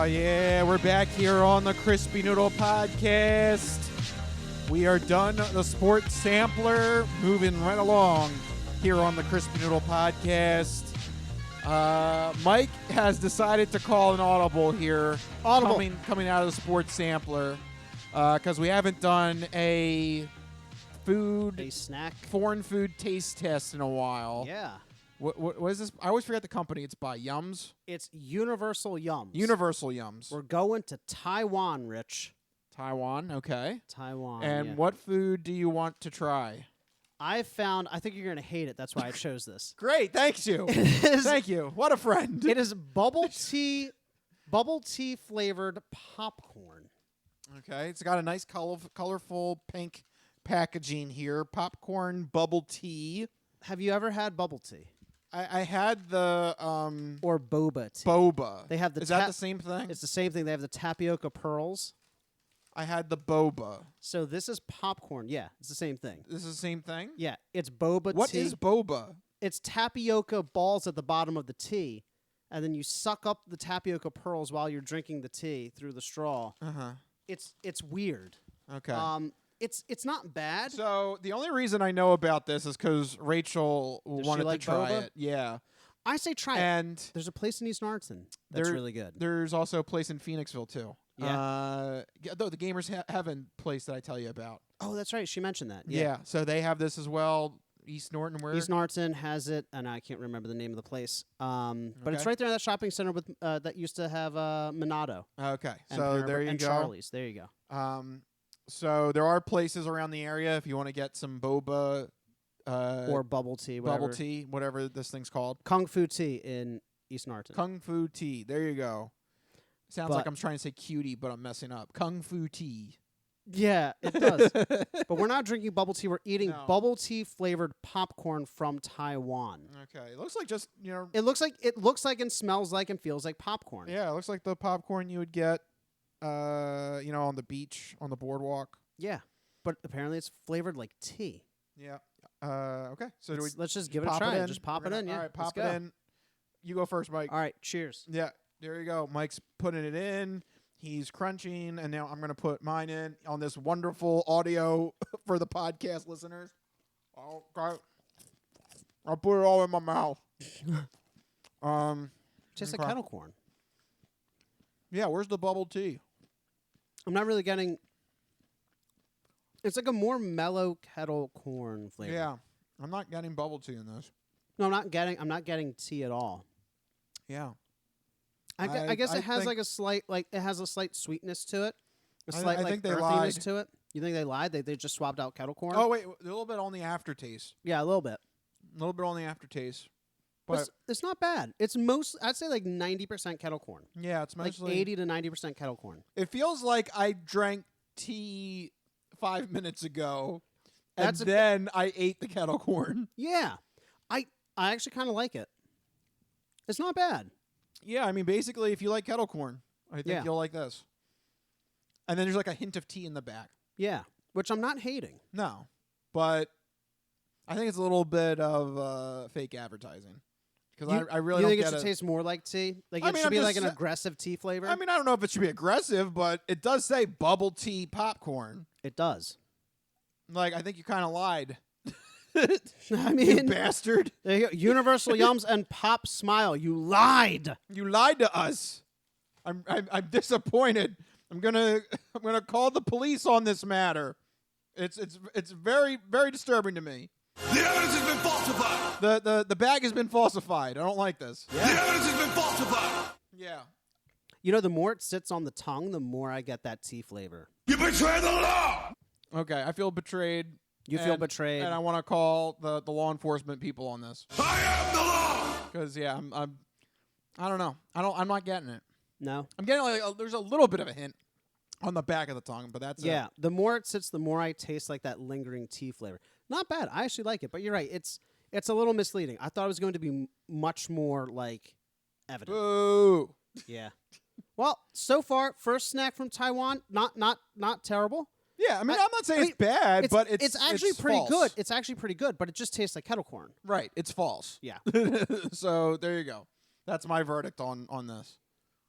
yeah, we're back here on the Crispy Noodle Podcast. We are done the sports sampler, moving right along here on the Crispy Noodle Podcast. Mike has decided to call an audible here. Coming out of the sports sampler, because we haven't done a snack, foreign food taste test in a while. Yeah. What is this? I always forget the company. It's by Yums. It's Universal Yums. Universal Yums. We're going to Taiwan, Rich. Taiwan, okay. Taiwan. And what food do you want to try? I think you're going to hate it. That's why I chose this. Great, thank you. Thank you. What a friend. It is bubble tea flavored popcorn. Okay, it's got a nice colorful pink packaging here. Popcorn bubble tea. Have you ever had bubble tea? I had the or boba tea. Boba. They have the Is that the same thing? It's the same thing. They have the tapioca pearls. I had the boba. So this is popcorn. Yeah, it's the same thing. This is the same thing? Yeah, it's boba What tea. is boba? It's tapioca balls at the bottom of the tea, and then you suck up the tapioca pearls while you're drinking the tea through the straw. Uh-huh. It's weird. Okay. It's not bad. So the only reason I know about this is because Rachel wanted like to try boba? it. Yeah. I say try it. And There's a place in East Narton that's really good. There's also a place in Phoenixville, too. Yeah. The Gamers Heaven place that I tell you about. Oh, that's right. She mentioned that. Yeah. So they have this as well. East Norton, where? East Narton has it, and I can't remember the name of the place. But it's Okay. right there in that shopping center with that used to have Monado. Okay. And So there you and go. Charlie's. There you go. So there are places around the area if you want to get some boba Or bubble tea. Whatever. bubble tea, whatever this thing's called. Kung Fu tea in East Narton. Kung Fu tea. There you go. Sounds But- like I'm trying to say cutie, but I'm messing up. Kung Fu tea. Yeah, it does. But we're not drinking bubble tea. We're eating No. bubble tea flavored popcorn from Taiwan. Okay. It looks like just, It looks like and smells like and feels like popcorn. yeah, it looks like the popcorn you would get on the beach, on the boardwalk. Yeah. But apparently it's flavored like tea. Yeah. Okay. So Let's just give it a pop try. in? Just pop We're it gonna- in. Yeah. All right, Let's pop it go. in. You go first, Mike. All right. Cheers. Yeah, there you go. Mike's putting it in. He's crunching, and now I'm going to put mine in on this wonderful audio for the podcast listeners. Okay. I'll put it all in my mouth. Tastes like Okay. kettle corn. Yeah, where's the bubble tea? I'm not really getting. It's like a more mellow kettle corn flavor. Yeah, I'm not getting bubble tea in this. No, I'm not getting tea at all. Yeah. I guess I it has think- like a slight sweetness to it. A I slight think they earthiness lied. to it. You think they lied? They just swapped out kettle corn? Oh, wait, a little bit on the aftertaste. Yeah, a little bit. A little bit on the aftertaste. But But it's not bad. It's I'd say like 90% kettle corn. yeah, it's Like mostly 80 to 90% kettle corn. It feels like I drank tea 5 minutes ago, and That's then I ate the kettle corn. Yeah. I actually kind of like it. It's not bad. Yeah, I mean, basically, if you like kettle corn, I think Yeah. you'll like this. And then there's like a hint of tea in the back. Yeah, which I'm not hating. No, but I think it's a little bit of fake advertising because I really you don't think get it should taste more like tea? Like I it mean, should I'm be just like an sa- aggressive tea flavor? I mean, I don't know if it should be aggressive, but it does say bubble tea popcorn. It does. Like, I think you kind of lied. I You mean, bastard. there you go. Universal Yums and Pop Smile. You lied. You lied to us. I'm disappointed. I'm gonna call the police on this matter. It's very, very disturbing to me. The evidence has been falsified. The bag has been falsified. I don't like this. The evidence has been falsified. Yeah. You know, the more it sits on the tongue, the more I get that tea flavor. You betray the law. Okay, I feel betrayed. You feel betrayed. And I want to call the law enforcement people on this. I am the law. Because yeah, I don't know. I'm not getting it. No? I'm getting there's a little bit of a hint on the back of the tongue, but that's Yeah. it. The more it sits, the more I taste like that lingering tea flavor. Not bad. I actually like it, but you're right. It's a little misleading. I thought it was going to be much more like evident. Boo. Yeah. Well, so far, first snack from Taiwan, not terrible. Yeah, I mean, I'm not saying it's bad, but it's actually pretty false. good. It's actually pretty good, but it just tastes like kettle corn. Right, it's false. Yeah. So there you go. That's my verdict on this.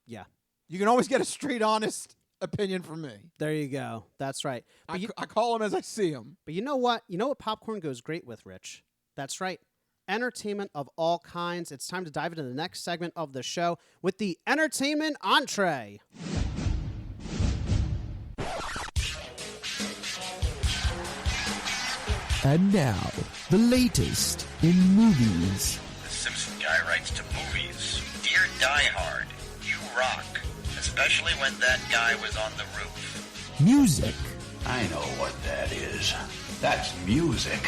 Yeah. You can always get a straight, honest opinion from me. There you go. That's right. But I call them as I see them. But you know what? You know what popcorn goes great with, Rich? That's right. Entertainment of all kinds. It's time to dive into the next segment of the show with the entertainment entree. And now, the latest in movies. The Simpson guy writes to movies. Dear Die Hard, you rock. Especially when that guy was on the roof. Music. I know what that is. That's music.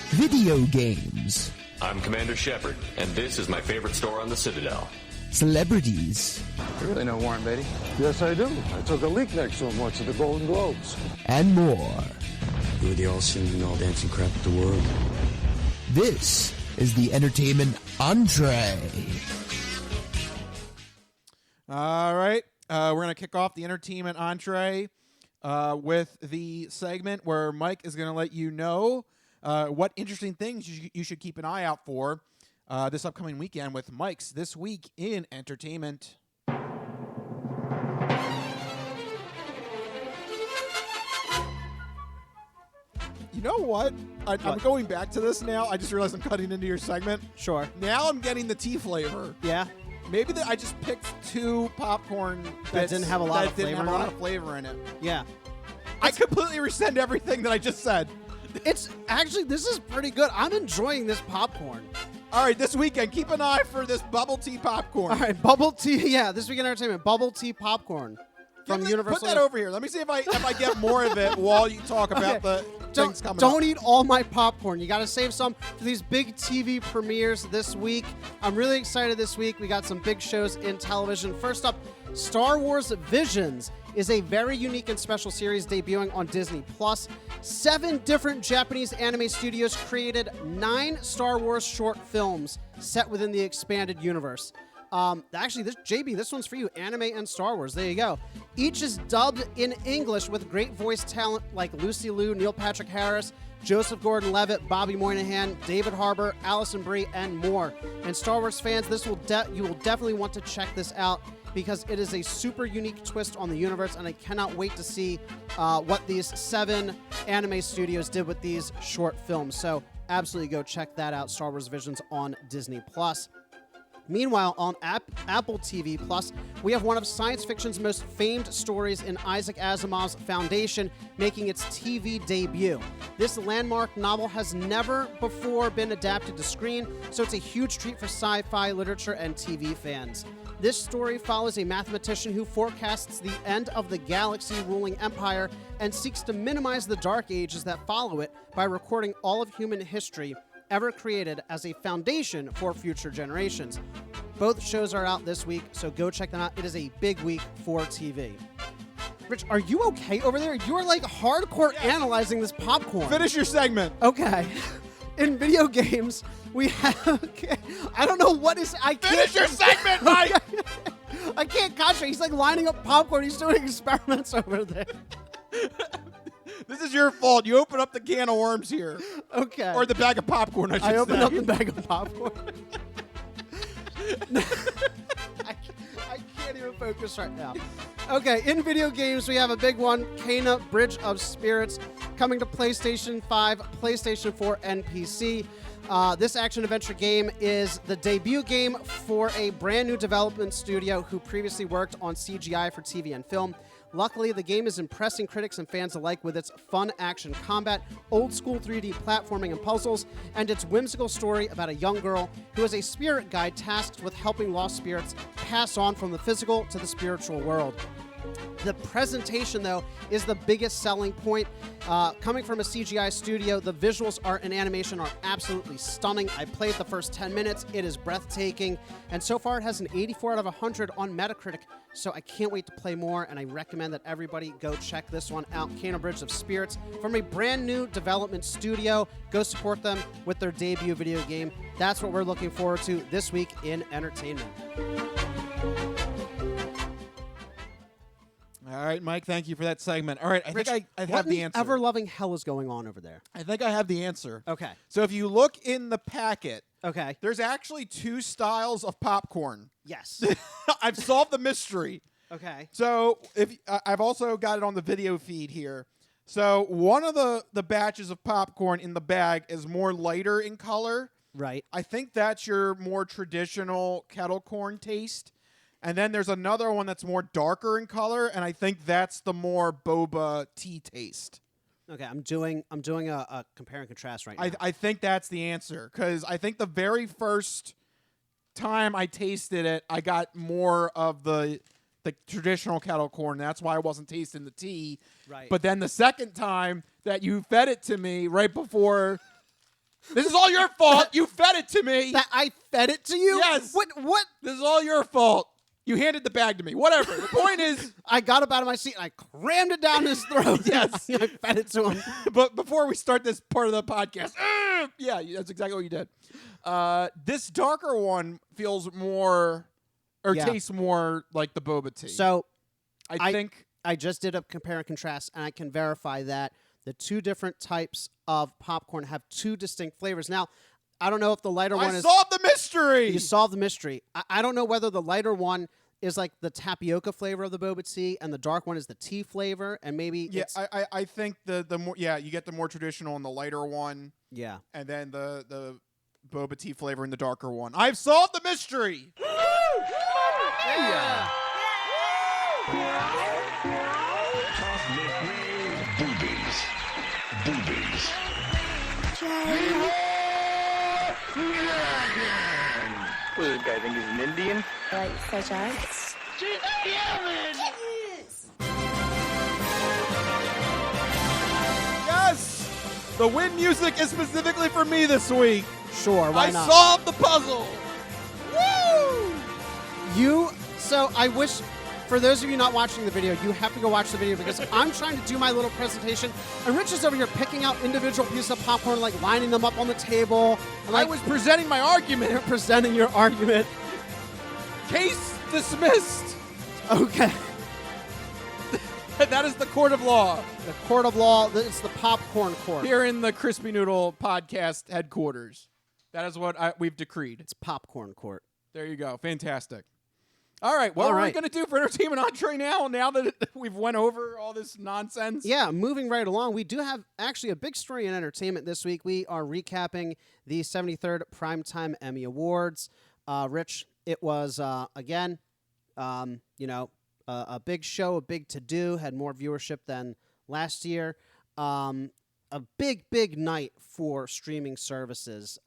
Video games. I'm Commander Shepard, and this is my favorite store on the Citadel. Celebrities. You really know Warren Beatty? Yes, I do. I took a leak next to him once at the Golden Globes. And more. You were the all-singing, all-dancing crap of the world. This is the entertainment entree. All right. We're going to kick off the entertainment entree with the segment where Mike is going to let you know what interesting things you should keep an eye out for this upcoming weekend with Mike's This Week in Entertainment. You know what? I'm going back to this now. I just realized I'm cutting into your segment. Sure. Now I'm getting the tea flavor. Yeah. Maybe I just picked two popcorn that didn't have a lot of flavor in it. Yeah. I completely rescind everything that I just said. It's actually, this is pretty good. I'm enjoying this popcorn. All right, this weekend, keep an eye for this bubble tea popcorn. All right, bubble tea. Yeah, this weekend entertainment, bubble tea popcorn from Universal. Put that over here. Let me see if I get more of it while you talk about the things coming up. Don't eat all my popcorn. You got to save some for these big TV premieres this week. I'm really excited this week. We got some big shows in television. First up, Star Wars Visions is a very unique and special series debuting on Disney+. 7 different Japanese anime studios created 9 Star Wars short films set within the expanded universe. Actually, this one's for you. Anime and Star Wars. There you go. Each is dubbed in English with great voice talent like Lucy Liu, Neil Patrick Harris, Joseph Gordon-Levitt, Bobby Moynihan, David Harbour, Allison Brie, and more. And Star Wars fans, you will definitely want to check this out because it is a super unique twist on the universe, and I cannot wait to see what these 7 anime studios did with these short films. So absolutely go check that out, Star Wars Visions on Disney+. Meanwhile, on Apple TV Plus, we have one of science fiction's most famed stories in Isaac Asimov's Foundation, making its TV debut. This landmark novel has never before been adapted to screen, so it's a huge treat for sci-fi literature and TV fans. This story follows a mathematician who forecasts the end of the galaxy-ruling empire and seeks to minimize the dark ages that follow it by recording all of human history ever created as a foundation for future generations. Both shows are out this week, so go check them out. It is a big week for TV. Rich, are you okay over there? You are like hardcore analyzing this popcorn. Finish your segment. Okay. In video games, we have... Okay, I don't know what is... Finish your segment, Mike! I can't concentrate. He's like lining up popcorn. He's doing experiments over there. This is your fault. You open up the can of worms here. Okay. Or the bag of popcorn, I should say. I opened up the bag of popcorn. I can't even focus right now. Okay, in video games, we have a big one, Kena Bridge of Spirits, coming to PlayStation 5, PlayStation 4, and PC. This action-adventure game is the debut game for a brand new development studio who previously worked on CGI for TV and film. Luckily, the game is impressing critics and fans alike with its fun action combat, old-school 3D platforming and puzzles, and its whimsical story about a young girl who is a spirit guide tasked with helping lost spirits pass on from the physical to the spiritual world. The presentation, though, is the biggest selling point. Coming from a CGI studio, the visuals, art, and animation are absolutely stunning. I played the first 10 minutes. It is breathtaking. And so far, it has an 84 out of 100 on Metacritic. So I can't wait to play more, and I recommend that everybody go check this one out. Kena Bridge of Spirits from a brand new development studio. Go support them with their debut video game. That's what we're looking forward to this week in entertainment. All right, Mike, thank you for that segment. All right, I think I have the answer. What ever-loving hell is going on over there? I think I have the answer. Okay. So if you look in the packet, okay, there's actually 2 styles of popcorn. Yes. I've solved the mystery. Okay. So I've also got it on the video feed here. So one of the batches of popcorn in the bag is more lighter in color. Right. I think that's your more traditional kettle corn taste. And then there's another one that's more darker in color, and I think that's the more boba tea taste. Okay, I'm doing a compare and contrast right now. I think that's the answer, because I think the very first time I tasted it, I got more of the traditional kettle corn. That's why I wasn't tasting the tea. Right. But then the second time that you fed it to me right before... This is all your fault. You fed it to me. That I fed it to you? Yes. What? This is all your fault. You handed the bag to me. Whatever. The point is... I got up out of my seat and I crammed it down his throat. Yes. I fed it to him. But before we start this part of the podcast, yeah, that's exactly what you did. This darker one feels more, or tastes more like the boba tea. So I think... I just did a compare and contrast, and I can verify that the two different types of popcorn have two distinct flavors. Now, I don't know if the lighter one is... I solved the mystery! You solved the mystery. I don't know whether the lighter one is like the tapioca flavor of the boba tea, and the dark one is the tea flavor, and maybe it's... I think the more... Yeah, you get the more traditional and the lighter one. Yeah. And then the boba tea flavor in the darker one. I've solved the mystery! Yeah! Boobies. Well, this guy think he's an Indian? Like such as? Yes! The win music is specifically for me this week. Sure, why not? I solved the puzzle! Woo! So I wish... For those of you not watching the video, you have to go watch the video because I'm trying to do my little presentation, and Rich is over here picking out individual pieces of popcorn, like lining them up on the table. And, I was presenting my argument. You're presenting your argument. Case dismissed. Okay. That is the court of law. The court of law. It's the popcorn court. Here in the Crispy Noodle podcast headquarters. That is what we've decreed. It's popcorn court. There you go. Fantastic. All right, what are we going to do for entertainment entree now that we've went over all this nonsense? Yeah, moving right along, we do have actually a big story in entertainment this week. We are recapping the 73rd Primetime Emmy Awards. Rich, it was, again, a big show, a big to-do, had more viewership than last year. A big, big night for streaming services.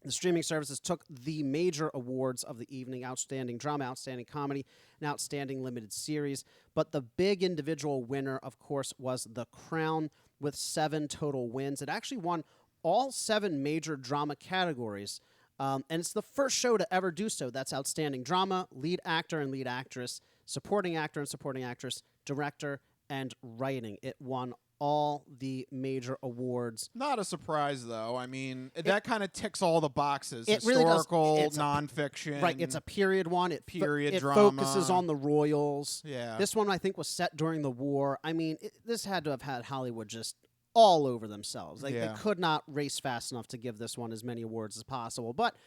The streaming services took the major awards of the evening: Outstanding Drama, Outstanding Comedy, and Outstanding Limited Series. But the big individual winner, of course, was The Crown with 7 total wins. It actually won all 7 major drama categories, and it's the first show to ever do so. That's Outstanding Drama, Lead Actor and Lead Actress, Supporting Actor and Supporting Actress, Director, and Writing. It won all the major awards. Not a surprise, though. I mean, that kind of ticks all the boxes. It Historical, really does. nonfiction. Right, it's a period one. It drama. Focuses on the royals. Yeah. This one, I think, was set during the war. I mean, this had to have had Hollywood just all over themselves. They could not race fast enough to give this one as many awards as possible. But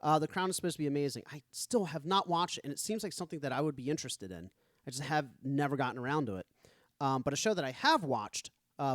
The Crown is supposed to be amazing. I still have not watched it, and it seems like something that I would be interested in. I just have never gotten around to it. But a show that I have watched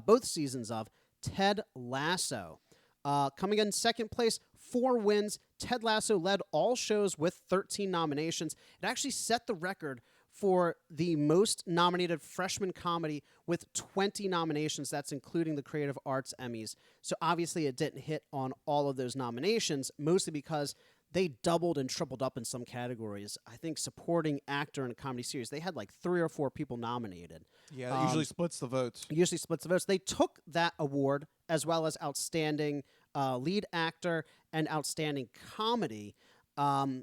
both seasons of, Ted Lasso. Coming in second place, 4 wins. Ted Lasso led all shows with 13 nominations. It actually set the record for the most nominated freshman comedy with 20 nominations. That's including the Creative Arts Emmys. So obviously it didn't hit on all of those nominations, mostly because they doubled and tripled up in some categories. I think supporting actor in a comedy series, they had like 3 or 4 people nominated. Yeah, that usually splits the votes. They took that award as well as Outstanding Lead Actor and Outstanding Comedy. I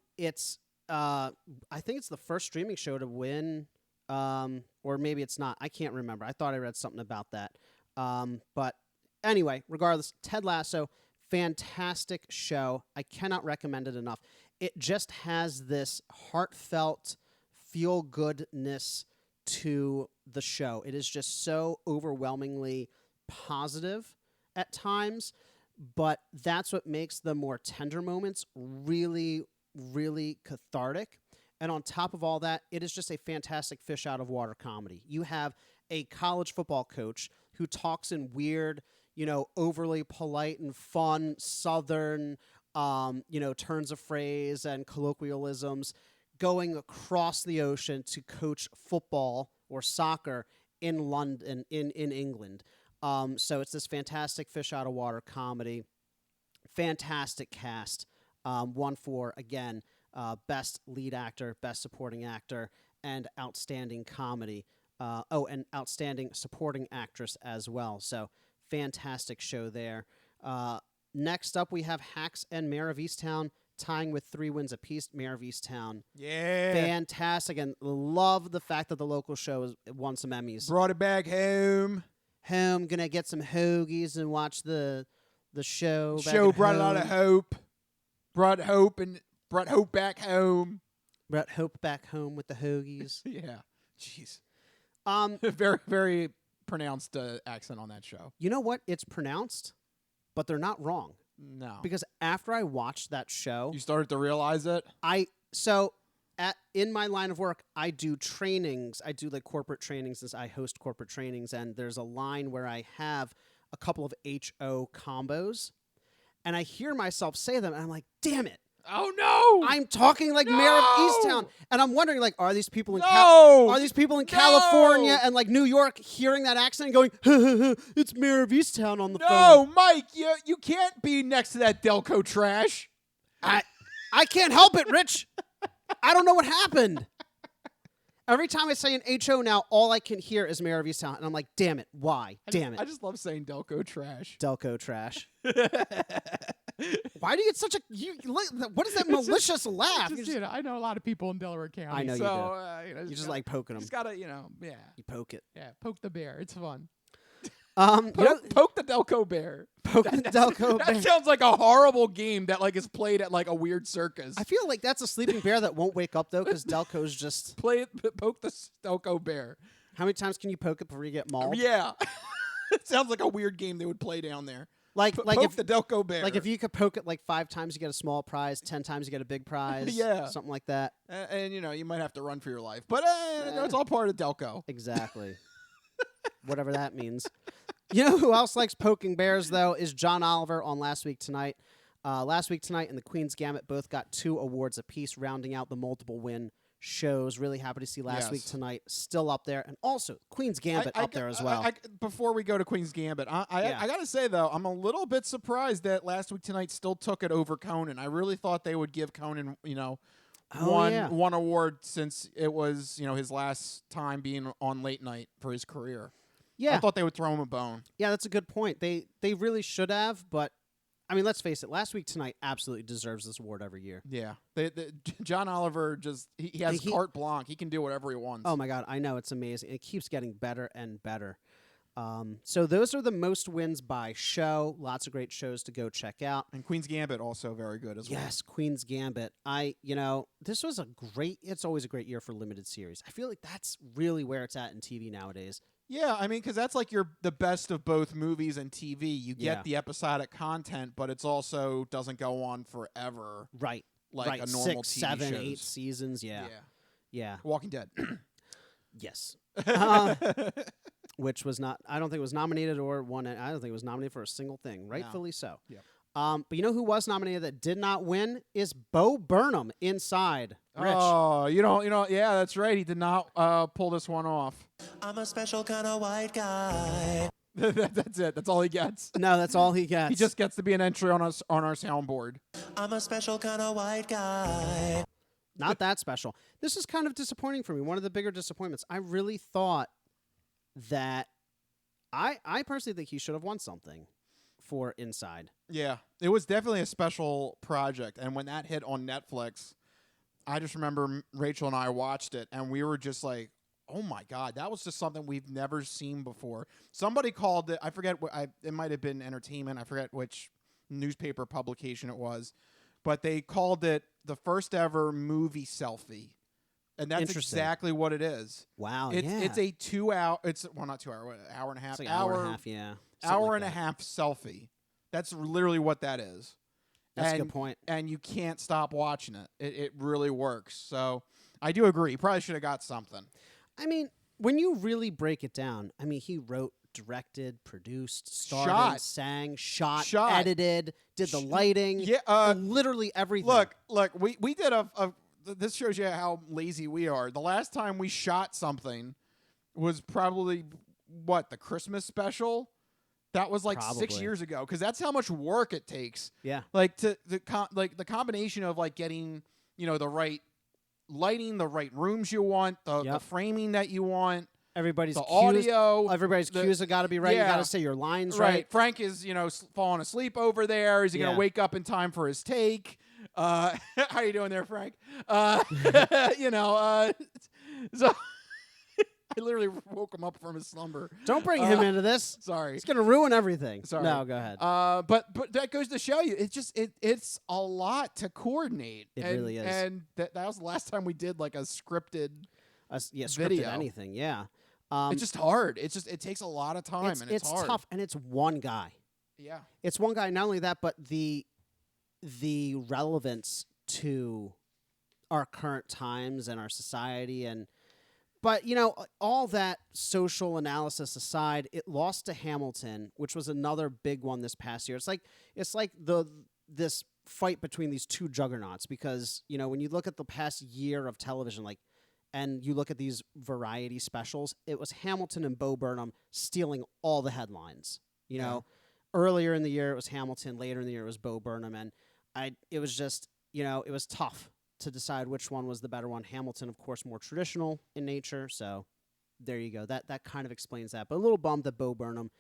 think it's the first streaming show to win, or maybe it's not. I can't remember. I thought I read something about that. But anyway, regardless, Ted Lasso, fantastic show. I cannot recommend it enough. It just has this heartfelt feel-goodness to the show. It is just so overwhelmingly positive at times, but that's what makes the more tender moments really, really cathartic. And on top of all that, it is just a fantastic fish out of water comedy. You have a college football coach who talks in weird, overly polite and fun Southern, turns of phrase and colloquialisms, going across the ocean to coach football or soccer in London, in England. So it's this fantastic fish out of water comedy. Fantastic cast. Won for, again, best lead actor, best supporting actor, and outstanding comedy. And outstanding supporting actress as well. So fantastic show there. Next up, we have Hacks and Mayor of Easttown tying with 3 wins apiece. Mayor of Easttown. Yeah. Fantastic. And love the fact that the local show won some Emmys. Brought it back home. Gonna get some hoagies and watch the show. Show brought a lot of hope. Brought hope back home. Brought hope back home with the hoagies. Yeah. Jeez. Very, very pronounced accent on that show. You know what? It's pronounced, but they're not wrong. No. Because after I watched that show, you started to realize it? In my line of work, I do trainings. I do like corporate trainings as I host corporate trainings, and there's a line where I have a couple of HO combos, and I hear myself say them, and I'm like, damn it. Oh no! I'm talking like Mayor of Easttown, and I'm wondering, like, are these people in California and like New York hearing that accent and going, it's Mayor of Easttown on the phone? No, Mike, you can't be next to that Delco trash. I can't help it, Rich. I don't know what happened. Every time I say an HO now, all I can hear is Mayor of Easttown, and I'm like, damn it, why? Damn it. I just love saying Delco trash. Delco trash. Why do you get such a... what is that malicious laugh? I know a lot of people in Delaware County. I know you do. You just like poking them. Just gotta, You poke it. Yeah, poke the bear. It's fun. Poke the Delco bear. Poke the Delco bear. That sounds like a horrible game that is played at like a weird circus. I feel like that's a sleeping bear that won't wake up though, because Delco's just poke the Delco bear. How many times can you poke it before you get mauled? Yeah, it sounds like a weird game they would play down there. Like poke the Delco bear. Like if you could poke it like 5 times, you get a small prize. 10 times, you get a big prize. Yeah, something like that. And you might have to run for your life, but it's all part of Delco. Exactly. Whatever that means. You know who else likes poking bears, though, is John Oliver on Last Week Tonight. Last Week Tonight and The Queen's Gambit both got 2 awards apiece, rounding out the multiple win shows. Really happy to see Last Week Tonight still up there. And also, Queen's Gambit up there as well. Before we go to Queen's Gambit, I got to say, though, I'm a little bit surprised that Last Week Tonight still took it over Conan. I really thought they would give Conan, one award, since it was, his last time being on late night for his career. Yeah. I thought they would throw him a bone. Yeah, that's a good point. They really should have, but I mean, let's face it. Last Week Tonight absolutely deserves this award every year. Yeah, John Oliver he has carte blanche. He can do whatever he wants. Oh my God, I know, it's amazing. It keeps getting better and better. So those are the most wins by show. Lots of great shows to go check out. And Queen's Gambit also very good as well. Yes, Queen's Gambit. This was it's always a great year for limited series. I feel like that's really where it's at in TV nowadays. Yeah, I mean, because that's like the best of both movies and TV. You get the episodic content, but it's also doesn't go on forever. Right. Like a normal 6, TV 7, shows. 8 seasons. Yeah. Walking Dead. Yes. Which was not, I don't think it was nominated or won. I don't think it was nominated for a single thing. Rightfully so. Yep. But you know who was nominated that did not win is Bo Burnham, Inside. Rich. Oh, yeah, that's right. He did not pull this one off. I'm a special kind of white guy. That's it. That's all he gets. No, that's all he gets. He just gets to be an entry on our soundboard. I'm a special kind of white guy. Not that special. This is kind of disappointing for me. One of the bigger disappointments. I really thought that I personally think he should have won something for Inside. Yeah, it was definitely a special project. And when that hit on Netflix, I just remember Rachel and I watched it, and we were just like, oh my God, that was just something we've never seen before. Somebody called it, I forget, it might have been Entertainment, I forget which newspaper publication it was, but they called it the first ever movie selfie. And that's exactly what it is. Wow, It's a 2 hour, not 2 hour, hour and a half. It's like hour and a half, yeah. Hour and a half selfie. That's literally what that is. That's a good point. And you can't stop watching it. It really works. So I do agree. He probably should have got something. I mean, when you really break it down, I mean, he wrote, directed, produced, starred, Shot. sang, shot, Shot. edited, did the lighting. Yeah, literally everything. Look, we did this shows you how lazy we are. The last time we shot something was probably the Christmas special. That was like 6 years ago, because that's how much work it takes. Yeah, like the combination of like getting the right lighting, the right rooms you want, the framing that you want. Everybody's the cues, audio. Everybody's cues have got to be right. Yeah. You got to say your lines right. Frank is falling asleep over there. Is he going to wake up in time for his take? How you doing there, Frank? So I literally woke him up from his slumber. Don't bring him into this. Sorry, it's going to ruin everything. Sorry. No, go ahead. But that goes to show you, it's a lot to coordinate. It really is. And that was the last time we did like a scripted, scripted video. Anything. Yeah. It's just hard. It takes a lot of time, and it's hard. Tough, and it's one guy. Yeah, it's one guy. Not only that, but the relevance to our current times and our society, but all that social analysis aside, it lost to Hamilton, which was another big one this past year. It's like this fight between these two juggernauts, because when you look at the past year of television, and you look at these variety specials, it was Hamilton and Bo Burnham stealing all the headlines. Earlier in the year it was Hamilton, later in the year it was Bo Burnham, and it was just, it was tough to decide which one was the better one. Hamilton, of course, more traditional in nature, so there you go. That kind of explains that. But a little bummed that Bo Burnham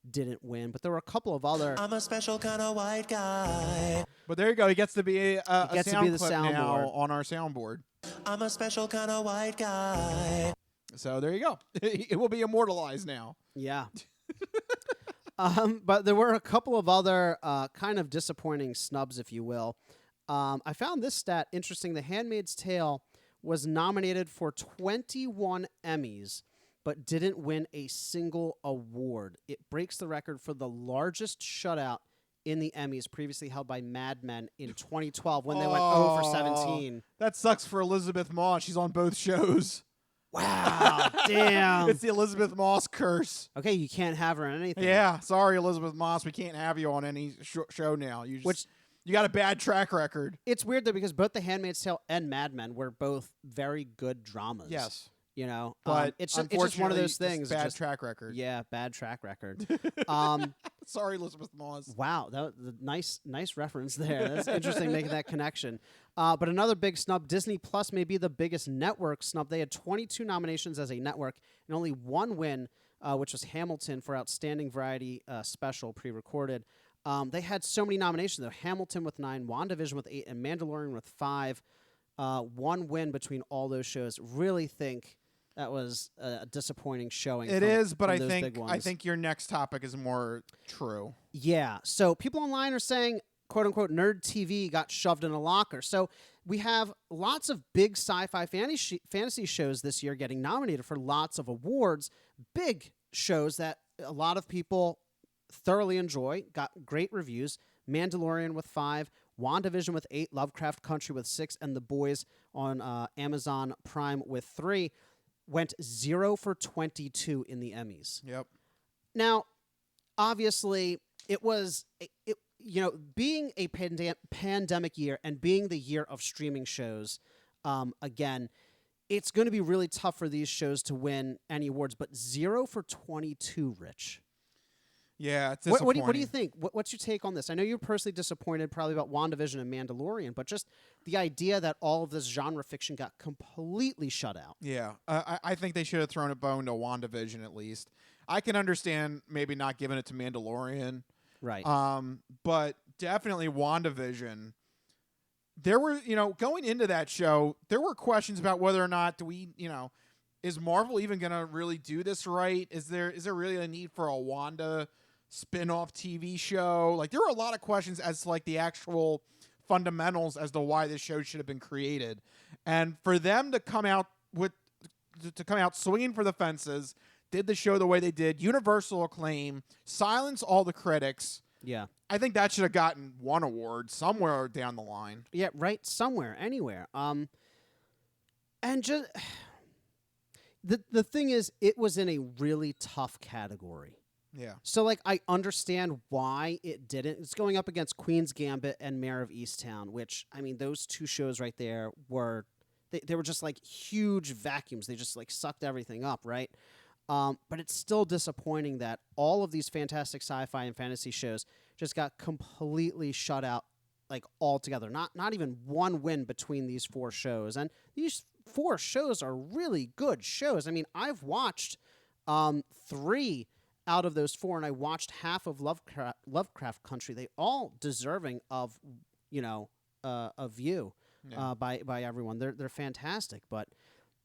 didn't win, but there were a couple of other. I'm a special kind of white guy. But there you go. He gets to be a sound clip soundboard now on our soundboard. I'm a special kind of white guy. So there you go. It will be immortalized now. Yeah. But there were a couple of other kind of disappointing snubs, if you will. I found this stat interesting. The Handmaid's Tale was nominated for 21 Emmys, but didn't win a single award. It breaks the record for the largest shutout in the Emmys, previously held by Mad Men in 2012 when they went 0 for 17. That sucks for Elizabeth Moss. She's on both shows. Wow, damn. It's the Elizabeth Moss curse. Okay, you can't have her in anything. Yeah, sorry, Elizabeth Moss. We can't have you on any show now. You got a bad track record. It's weird, though, because both The Handmaid's Tale and Mad Men were both very good dramas. Yes. But it's just one of those things. Bad track record. Yeah, bad track record. Sorry, Elizabeth Moss. Wow, that was a nice reference there. That's interesting, making that connection. But another big snub, Disney Plus may be the biggest network snub. They had 22 nominations as a network and only one win, which was Hamilton for Outstanding Variety Special, pre-recorded. They had so many nominations, though. Hamilton with 9, WandaVision with 8, and Mandalorian with 5. One win between all those shows. Really think that was a disappointing showing. It is, but I think your next topic is more true. Yeah. So people online are saying, quote unquote, Nerd TV got shoved in a locker. So we have lots of big sci-fi fantasy shows this year getting nominated for lots of awards. Big shows that a lot of people thoroughly enjoy, got great reviews. Mandalorian with 5, WandaVision with 8, Lovecraft Country with 6, and The Boys on Amazon Prime with 3. Went 0 for 22 in the Emmys. Yep. Now, obviously, it was, being a pandemic year and being the year of streaming shows, again, it's going to be really tough for these shows to win any awards, but 0 for 22, Rich. Yeah, it's disappointing. What do you think? What's your take on this? I know you're personally disappointed probably about WandaVision and Mandalorian, but just the idea that all of this genre fiction got completely shut out. Yeah, I think they should have thrown a bone to WandaVision at least. I can understand maybe not giving it to Mandalorian. Right. But definitely WandaVision. There were, going into that show, there were questions about whether or not is Marvel even going to really do this right? Is there really a need for a Wanda spin-off TV show? Like, there were a lot of questions as to, like, the actual fundamentals as to why this show should have been created. And for them to come out swinging for the fences, did the show the way they did, universal acclaim, silence all the critics. Yeah. I think that should have gotten one award somewhere down the line. Yeah, right, somewhere, anywhere. And just the thing is, it was in a really tough category. Yeah. So, like, I understand why it didn't. It's going up against Queen's Gambit and Mayor of Easttown, which, I mean, those two shows right there were, they were just, like, huge vacuums. They just, like, sucked everything up, right? But it's still disappointing that all of these fantastic sci-fi and fantasy shows just got completely shut out, like, altogether. Not even one win between these 4 shows. And these 4 shows are really good shows. I mean, I've watched 3 out of those 4, and I watched half of Lovecraft Country. They all deserving of, a view by everyone. They're fantastic, but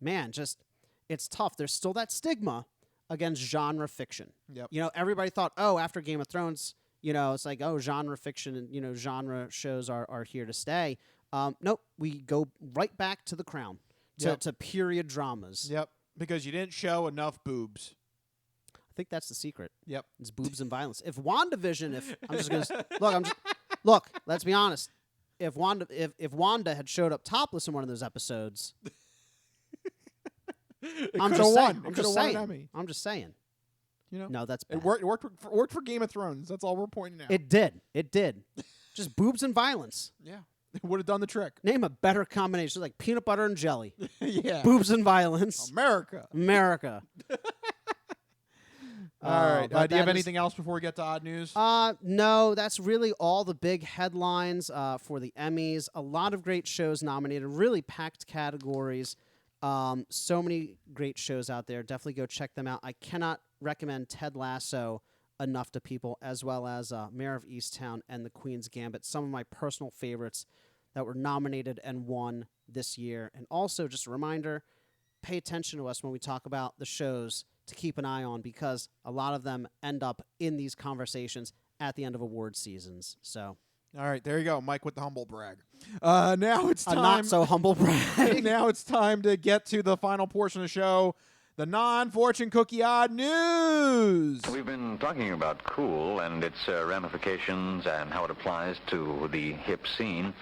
man, just it's tough. There's still that stigma against genre fiction. Yep. Everybody thought, after Game of Thrones, it's like, genre fiction and genre shows are here to stay. Nope, we go right back to The Crown, to period dramas. Yep, because you didn't show enough boobs. I think that's the secret. Yep. It's boobs and violence. If WandaVision, I'm just gonna look. Let's be honest. If Wanda had showed up topless in one of those episodes, I'm just saying. No, that's bad. It worked for Game of Thrones. That's all we're pointing out. It did. Just boobs and violence. Yeah, it would have done the trick. Name a better combination, like peanut butter and jelly. Yeah. Boobs and violence. America. All right. Do you have anything else before we get to odd news? No, that's really all the big headlines for the Emmys. A lot of great shows nominated, really packed categories. So many great shows out there. Definitely go check them out. I cannot recommend Ted Lasso enough to people, as well as Mayor of Easttown and The Queen's Gambit, some of my personal favorites that were nominated and won this year. And also, just a reminder, pay attention to us when we talk about the shows to keep an eye on, because a lot of them end up in these conversations at the end of award seasons. So, all right, there you go, Mike with the humble brag. Now it's time. A not so humble brag. Now it's time to get to the final portion of the show, the non-fortune cookie odd news. We've been talking about cool and its ramifications and how it applies to the hip scene.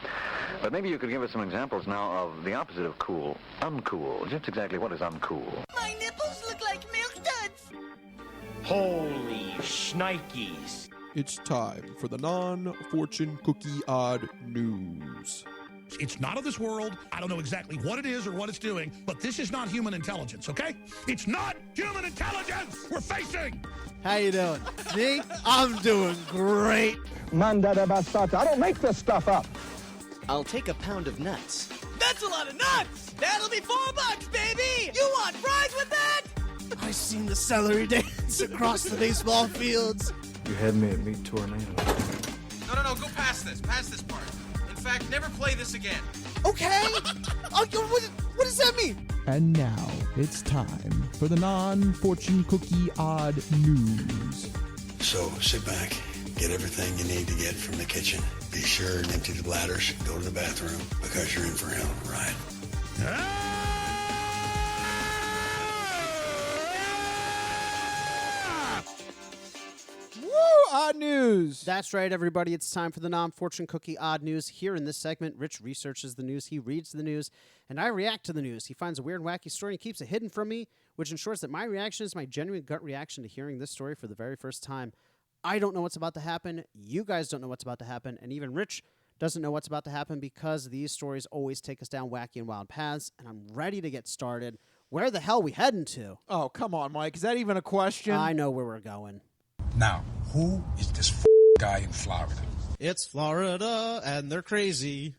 But maybe you could give us some examples now of the opposite of cool, uncool. Just exactly what is uncool? My nipples look like milk duds. Holy shnikes. It's time for the non-fortune cookie odd news. It's not of this world. I don't know exactly what it is or what it's doing, but this is not human intelligence, okay? It's not human intelligence we're facing. How you doing? Me? I'm doing great. Mandada basata. I don't make this stuff up. I'll take a pound of nuts. That's a lot of nuts. That'll be $4, baby. You want fries with that? I seen the celery dance across the baseball fields. You had me at Meat Tornado. No, go past this part. In fact, never play this again. Okay. What does that mean? And now it's time for the non-fortune cookie odd news. So sit back, get everything you need to get from the kitchen. Be sure and empty the bladders, go to the bathroom, because you're in for a hell of a ride. Odd news. That's right, everybody. It's time for the non-fortune cookie odd news. Here in this segment, Rich researches the news, he reads the news, and I react to the news. He finds a weird, wacky story and keeps it hidden from me, which ensures that my reaction is my genuine gut reaction to hearing this story for the very first time. I don't know what's about to happen. You guys don't know what's about to happen. And even Rich doesn't know what's about to happen, because these stories always take us down wacky and wild paths. And I'm ready to get started. Where the hell we heading to? Oh, come on, Mike. Is that even a question? I know where we're going. Now, who is this guy in Florida? It's Florida, and they're crazy.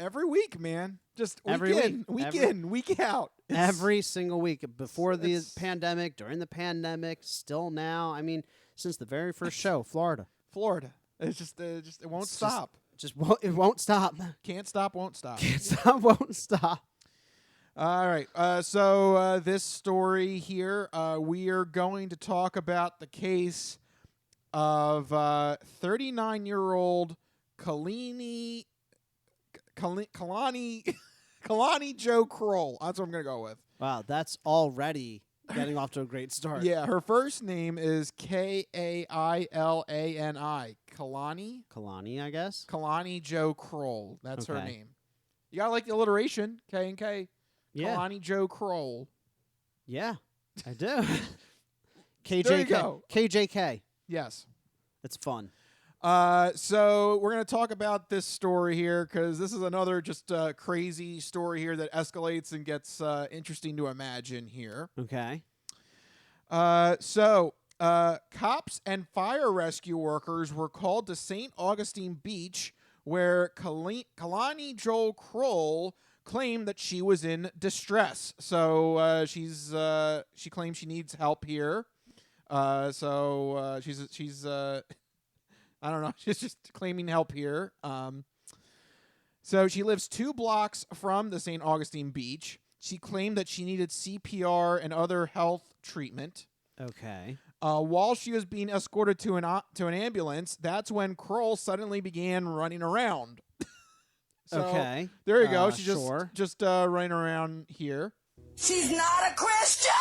Every week, man. Just every week in, week out. Every single week. Before the pandemic, during the pandemic, still now. I mean, since the very first show, Florida. It's just it won't stop. It won't stop. Can't stop, won't stop. Can't stop, won't stop. All right. So this story here, we are going to talk about the case of 39-year-old Kalani Joe Kroll. That's what I'm going to go with. Wow, that's already getting off to a great start. Yeah, her first name is Kailani. Kalani, I guess? Kalani Joe Kroll. That's her Okay. name. You got to like the alliteration, K and K. Yeah. Kalani Joe Kroll. Yeah, I do. KJK. There you go. KJK. Yes. It's fun. So we're going to talk about this story here because this is another just crazy story here that escalates and gets interesting to imagine here. Okay. So cops and fire rescue workers were called to St. Augustine Beach where Kalani Joel Kroll claimed that she was in distress. So she claims she needs help here. She's I don't know. She's just claiming help here. So she lives 2 blocks from the St. Augustine Beach. She claimed that she needed CPR and other health treatment. Okay. While she was being escorted to an ambulance, that's when Kroll suddenly began running around. So, okay. There you go. She's sure. just running around here. She's not a Christian!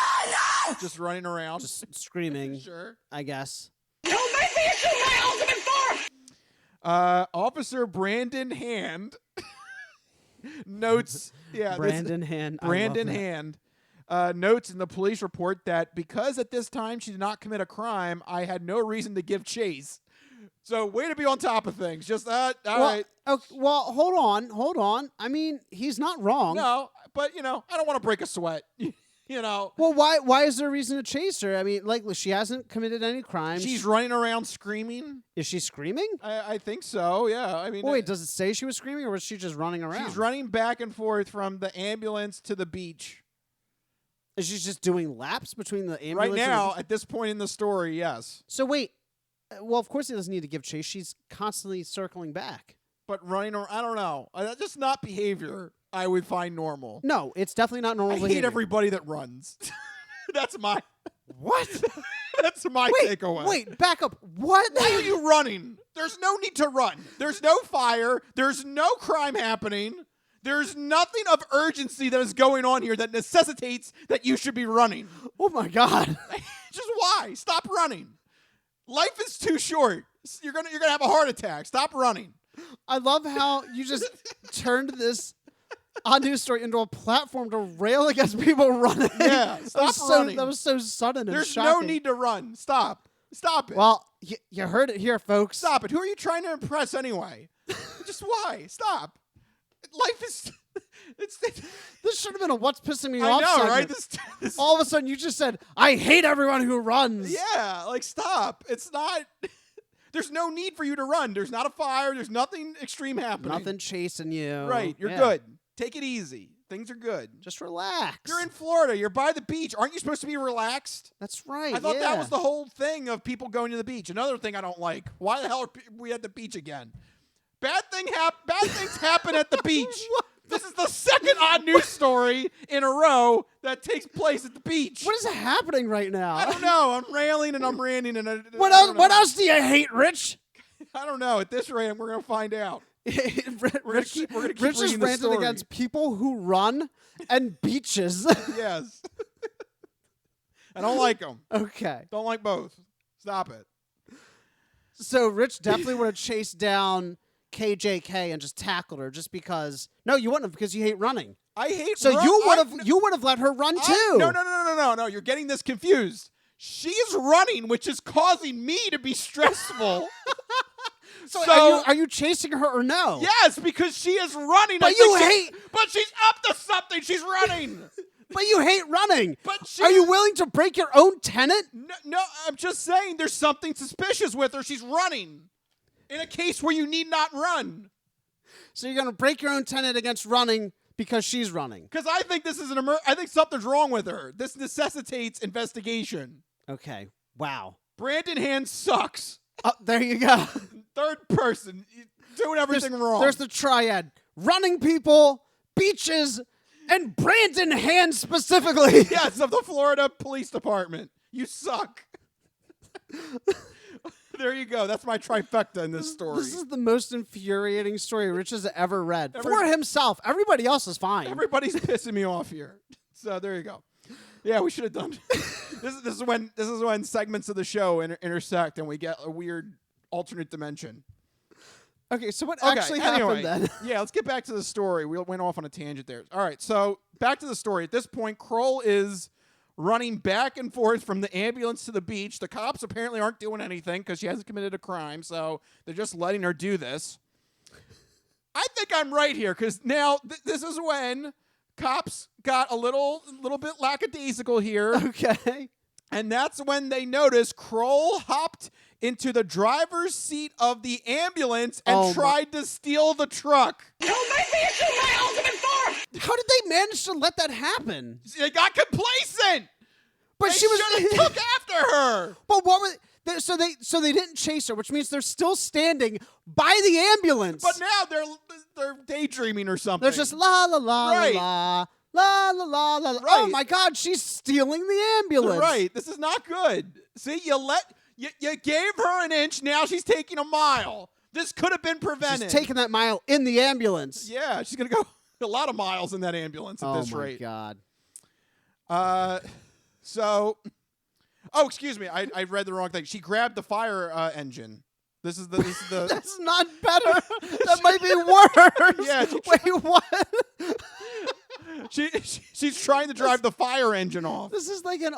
Just running around. Just screaming. Sure. I guess. Don't make me assume my ultimate force! Officer Brandon Hand notes. Yeah, Brandon Hand. Brandon Hand notes in the police report that because at this time she did not commit a crime, I had no reason to give chase. So way to be on top of things. Just all right. Okay, well, hold on. I mean, he's not wrong. No, but I don't want to break a sweat. Well, why is there a reason to chase her? I mean, like, she hasn't committed any crimes. She's running around screaming. Is she screaming? I think so, yeah. I mean, wait, does it say she was screaming, or was she just running around? She's running back and forth from the ambulance to the beach. Is she just doing laps between the ambulance? Right now, at this point in the story, yes. So wait, well, of course he doesn't need to give chase. She's constantly circling back. But running around, I don't know. That's just not behavior I would find normal. No, it's definitely not normal behavior. I hate everybody that runs. That's my... What? That's my takeaway. Wait, back up. What? Why are you running? There's no need to run. There's no fire. There's no crime happening. There's nothing of urgency that is going on here that necessitates that you should be running. Oh, my God. Just why? Stop running. Life is too short. You're gonna have a heart attack. Stop running. I love how you just turned this news story into a platform to rail against people running. Yeah, stop running. That was so sudden and There's shocking. no need to run. Stop it. Well, you heard it here, folks. Stop it. Who are you trying to impress anyway? Just why? Stop. Life is... This should have been a what's pissing me I off know, segment. right? This all of a sudden, you just said, I hate everyone who runs. Yeah, like, stop. It's not... There's no need for you to run. There's not a fire. There's nothing extreme happening. Nothing chasing you. Right. You're good. Take it easy. Things are good. Just relax. You're in Florida. You're by the beach. Aren't you supposed to be relaxed? That's right. I thought that was the whole thing of people going to the beach. Another thing I don't like. Why the hell are we at the beach again? Bad things happen at the beach. This is the second odd news story in a row that takes place at the beach. What is happening right now? I don't know. I'm railing and I'm ranting. And what else do you hate, Rich? I don't know. At this rate, we're going to find out. We're going to keep Rich is reading the ranting story. against people who run and beaches. Yes. I don't like them. Okay. Don't like both. Stop it. So Rich definitely would have chased down KJK and just tackled her just because. No, you wouldn't have because you hate running. I hate. So you would have let her run too. No. You're getting this confused. She's running, which is causing me to be stressful. So are you chasing her or no? Yes, because she is running. But But she's up to something. She's running. But you hate running. But are you willing to break your own tenant? No, I'm just saying there's something suspicious with her. She's running. In a case where you need not run. So you're going to break your own tenant against running because she's running. Because I think this is I think something's wrong with her. This necessitates investigation. Okay. Wow. Brandon Hand sucks. There you go. Third person. Doing everything wrong. There's the triad. Running people, beaches, and Brandon Hand specifically. Yes, of the Florida Police Department. You suck. There you go. That's my trifecta in this story. This is the most infuriating story Rich has ever read. For himself. Everybody else is fine. Everybody's pissing me off here. So there you go. Yeah, we should have done. This is when segments of the show intersect and we get a weird alternate dimension. Okay, so what actually happened then? Yeah, let's get back to the story. We went off on a tangent there. All right, so back to the story. At this point, Kroll is running back and forth from the ambulance to the beach. The cops apparently aren't doing anything because she hasn't committed a crime, so they're just letting her do this. I think I'm right here because now this is when cops got a little bit lackadaisical here. Okay. And that's when they noticed Kroll hopped into the driver's seat of the ambulance and tried to steal the truck. You made me issue my ultimate force! How did they manage to let that happen? They got complacent. But they she was took after her. But what was so they didn't chase her, which means they're still standing by the ambulance. But now they're daydreaming or something. They're just la la la right. la la la la la. Right. Oh my God, she's stealing the ambulance. Right. This is not good. See, you gave her an inch. Now she's taking a mile. This could have been prevented. She's taking that mile in the ambulance. Yeah, she's gonna go a lot of miles in that ambulance at this rate. Oh my God. Oh, excuse me. I read the wrong thing. She grabbed the fire engine. This is the. That's not better. That might be worse. Yeah. Wait, what? She's trying to drive the fire engine off. This is like an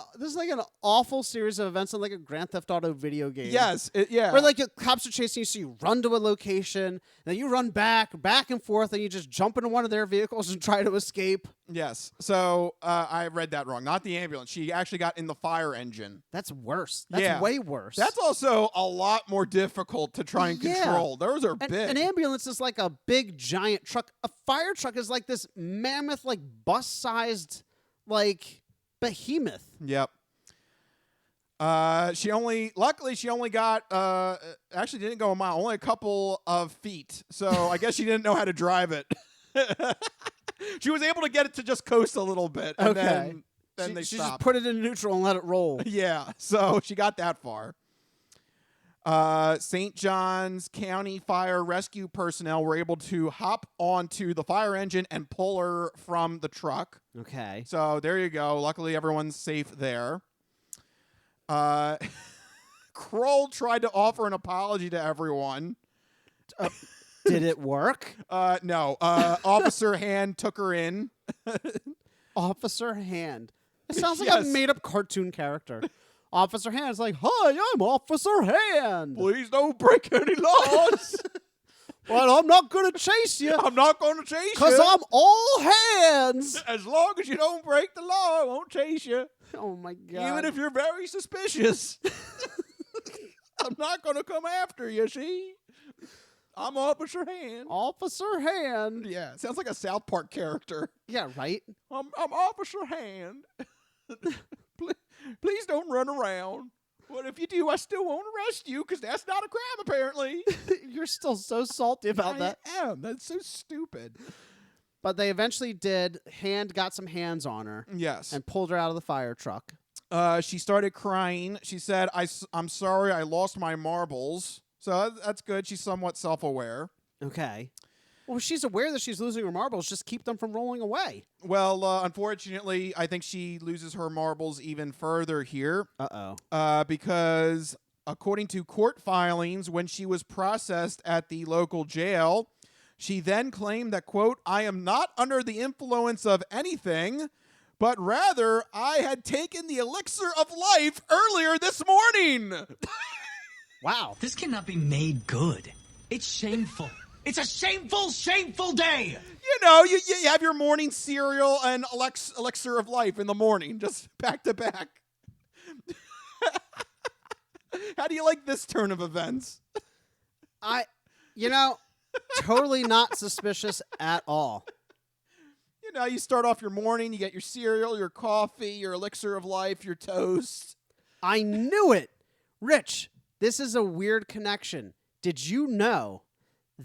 awful series of events in like a Grand Theft Auto video game. Yes. Yeah. Where like cops are chasing you, so you run to a location, then you run back and forth, and you just jump into one of their vehicles and try to escape. Yes. So I read that wrong. Not the ambulance. She actually got in the fire engine. That's worse. That's way worse. That's also a lot more difficult to try and control. Those are big. An ambulance is like a big giant truck. A fire truck is like this mammoth, like bus-sized, like behemoth. Yep. Luckily she only got actually didn't go a mile, only a couple of feet. So I guess she didn't know how to drive it. She was able to get it to just coast a little bit. And okay. Then they she stopped. just put it in neutral and let it roll. Yeah. So she got that far. St. John's County Fire Rescue personnel were able to hop onto the fire engine and pull her from the truck. Okay. So there you go. Luckily, everyone's safe there. Kroll tried to offer an apology to everyone. Did it work? No. Officer Hand took her in. Officer Hand. It sounds like a made-up cartoon character. Officer Hand's like, hi, I'm Officer Hand. Please don't break any laws. Well, I'm not going to chase you. I'm not going to chase you. Because I'm all hands. As long as you don't break the law, I won't chase you. Oh, my God. Even if you're very suspicious. I'm not going to come after you, see? I'm Officer Hand. Officer Hand. Yeah, sounds like a South Park character. Yeah, right? I'm Officer Hand. Please don't run around. Well, if you do, I still won't arrest you because that's not a crime, apparently. You're still so salty about that. I am. That's so stupid. But they eventually did. Hand got some hands on her. Yes. And pulled her out of the fire truck. She started crying. She said, I'm sorry, I lost my marbles. So that's good. She's somewhat self-aware. Okay. Well, she's aware that she's losing her marbles. Just keep them from rolling away. Well, unfortunately, I think she loses her marbles even further here. Uh-oh. Because according to court filings, when she was processed at the local jail, she then claimed that, quote, I am not under the influence of anything, but rather I had taken the elixir of life earlier this morning. Wow. This cannot be made good. It's shameful. It's a shameful, shameful day. You know, you have your morning cereal and elixir of life in the morning, just back to back. How do you like this turn of events? Totally not suspicious at all. You know, you start off your morning, you get your cereal, your coffee, your elixir of life, your toast. I knew it. Rich, this is a weird connection. Did you know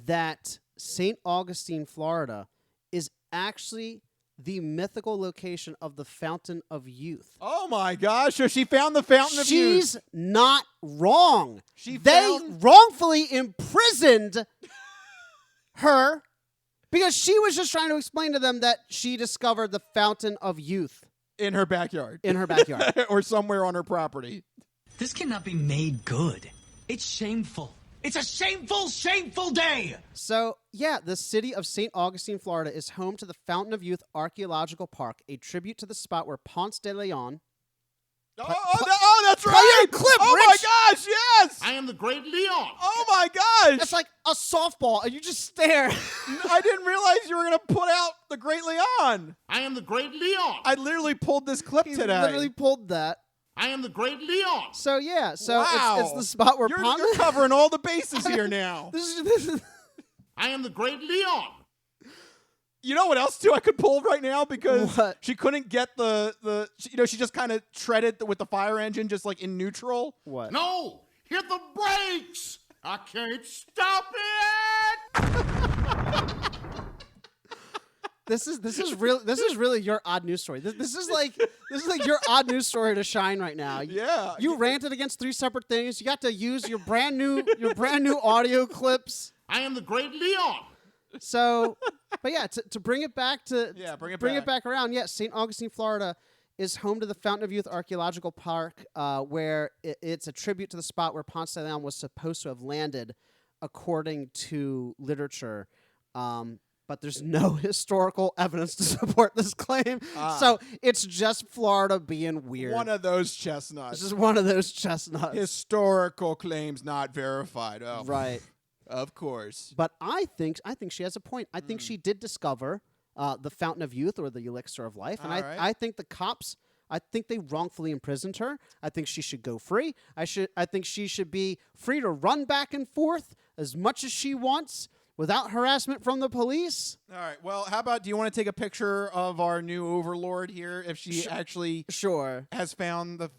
that St. Augustine, Florida, is actually the mythical location of the Fountain of Youth? Oh my gosh, so she found the Fountain of Youth. She's not wrong. They wrongfully imprisoned her because she was just trying to explain to them that she discovered the Fountain of Youth. In her backyard. In her backyard. Or somewhere on her property. This cannot be made good. It's shameful. It's a shameful, shameful day! So, yeah, the city of St. Augustine, Florida is home to the Fountain of Youth Archaeological Park, a tribute to the spot where Ponce de Leon... that's right! Play your clip, oh Rich! my gosh, yes! I am the great Leon. Oh my gosh! It's like a softball, and you just stare. I didn't realize you were going to put out the Great Leon. I am the great Leon. I literally pulled this clip today. Literally pulled that. I am the great Leon. So, yeah, so Wow. it's the spot where Ponce... You're covering all the bases here now. This is... I am the great Leon. You know what else, too, I could pull right now? Because What? she couldn't get she just kind of treaded with the fire engine just like in neutral. What? No, hit the brakes. I can't stop it. This is really your odd news story. This is like your odd news story to shine right now. Yeah. You ranted against 3 separate things. You got to use your brand new audio clips. I am the great Leon. So, but yeah, to bring it back to bring it back around. Yeah, St. Augustine, Florida is home to the Fountain of Youth Archaeological Park, where it's a tribute to the spot where Ponce de Leon was supposed to have landed, according to literature. But there's no historical evidence to support this claim. So it's just Florida being weird. One of those chestnuts. This is one of those chestnuts. Historical claims not verified. Oh, Right. Of course. But I think she has a point. I think she did discover the Fountain of Youth or the Elixir of Life. And I think the cops, I think they wrongfully imprisoned her. I think she should go free. I think she should be free to run back and forth as much as she wants without harassment from the police. All right. Well, how about, do you want to take a picture of our new overlord here if she actually has found the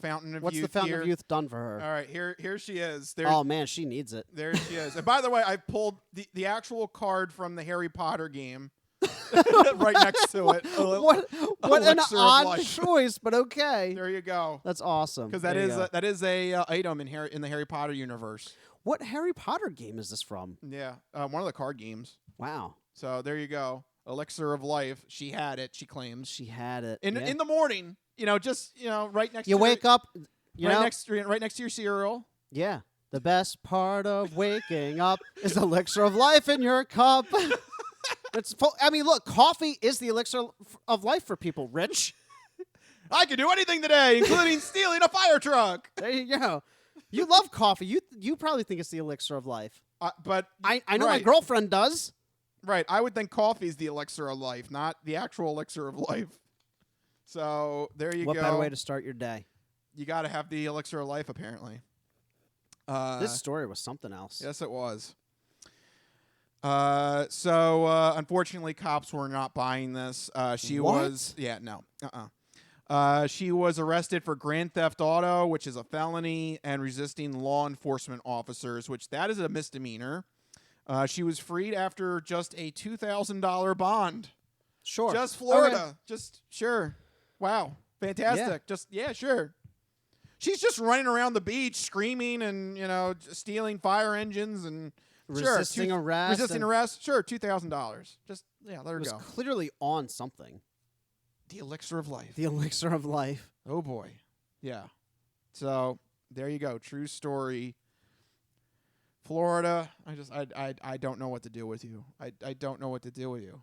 Fountain of Youth? What's the Fountain of Youth done for her? All right, here she is. Oh, man, she needs it. There she is. And by the way, I pulled the actual card from the Harry Potter game right next to it. What an odd choice, but okay. There you go. That's awesome. Because that is a item in the Harry Potter universe. What Harry Potter game is this from? Yeah, one of the card games. Wow. So there you go. Elixir of Life. She had it. She claims she had it in the morning. Right next. You wake up. Right next to your cereal. Yeah. The best part of waking up is Elixir of Life in your cup. Look, coffee is the elixir of life for people, Rich. I can do anything today, including stealing a fire truck. There you go. You love coffee. You probably think it's the elixir of life. But I know my girlfriend does. Right. I would think coffee is the elixir of life, not the actual elixir of life. So there you go. What better way to start your day? You got to have the elixir of life, apparently. This story was something else. Yes, it was. Unfortunately, cops were not buying this. She was arrested for grand theft auto, which is a felony, and resisting law enforcement officers, which that is a misdemeanor. She was freed after just a $2,000 bond. Sure. Just Florida. Okay. Just sure. Wow. Fantastic. Sure. She's just running around the beach screaming and, stealing fire engines and resisting arrest. Resisting arrest. Sure, $2,000. Just let her go. It was clearly on something. The elixir of life. The elixir of life. Oh boy. Yeah. So there you go. True story. Florida. I don't know what to do with you. I don't know what to do with you.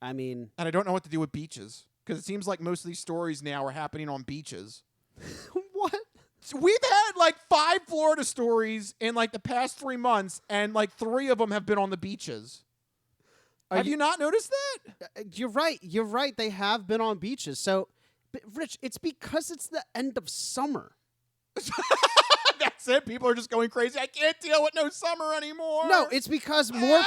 And I don't know what to do with beaches, because it seems like most of these stories now are happening on beaches. What? So we've had 5 Florida stories in the past 3 months, and 3 of them have been on the beaches. Have you not noticed that? You're right. You're right. They have been on beaches. So, but Rich, it's because it's the end of summer. That's it. People are just going crazy. I can't deal with no summer anymore. No, it's because more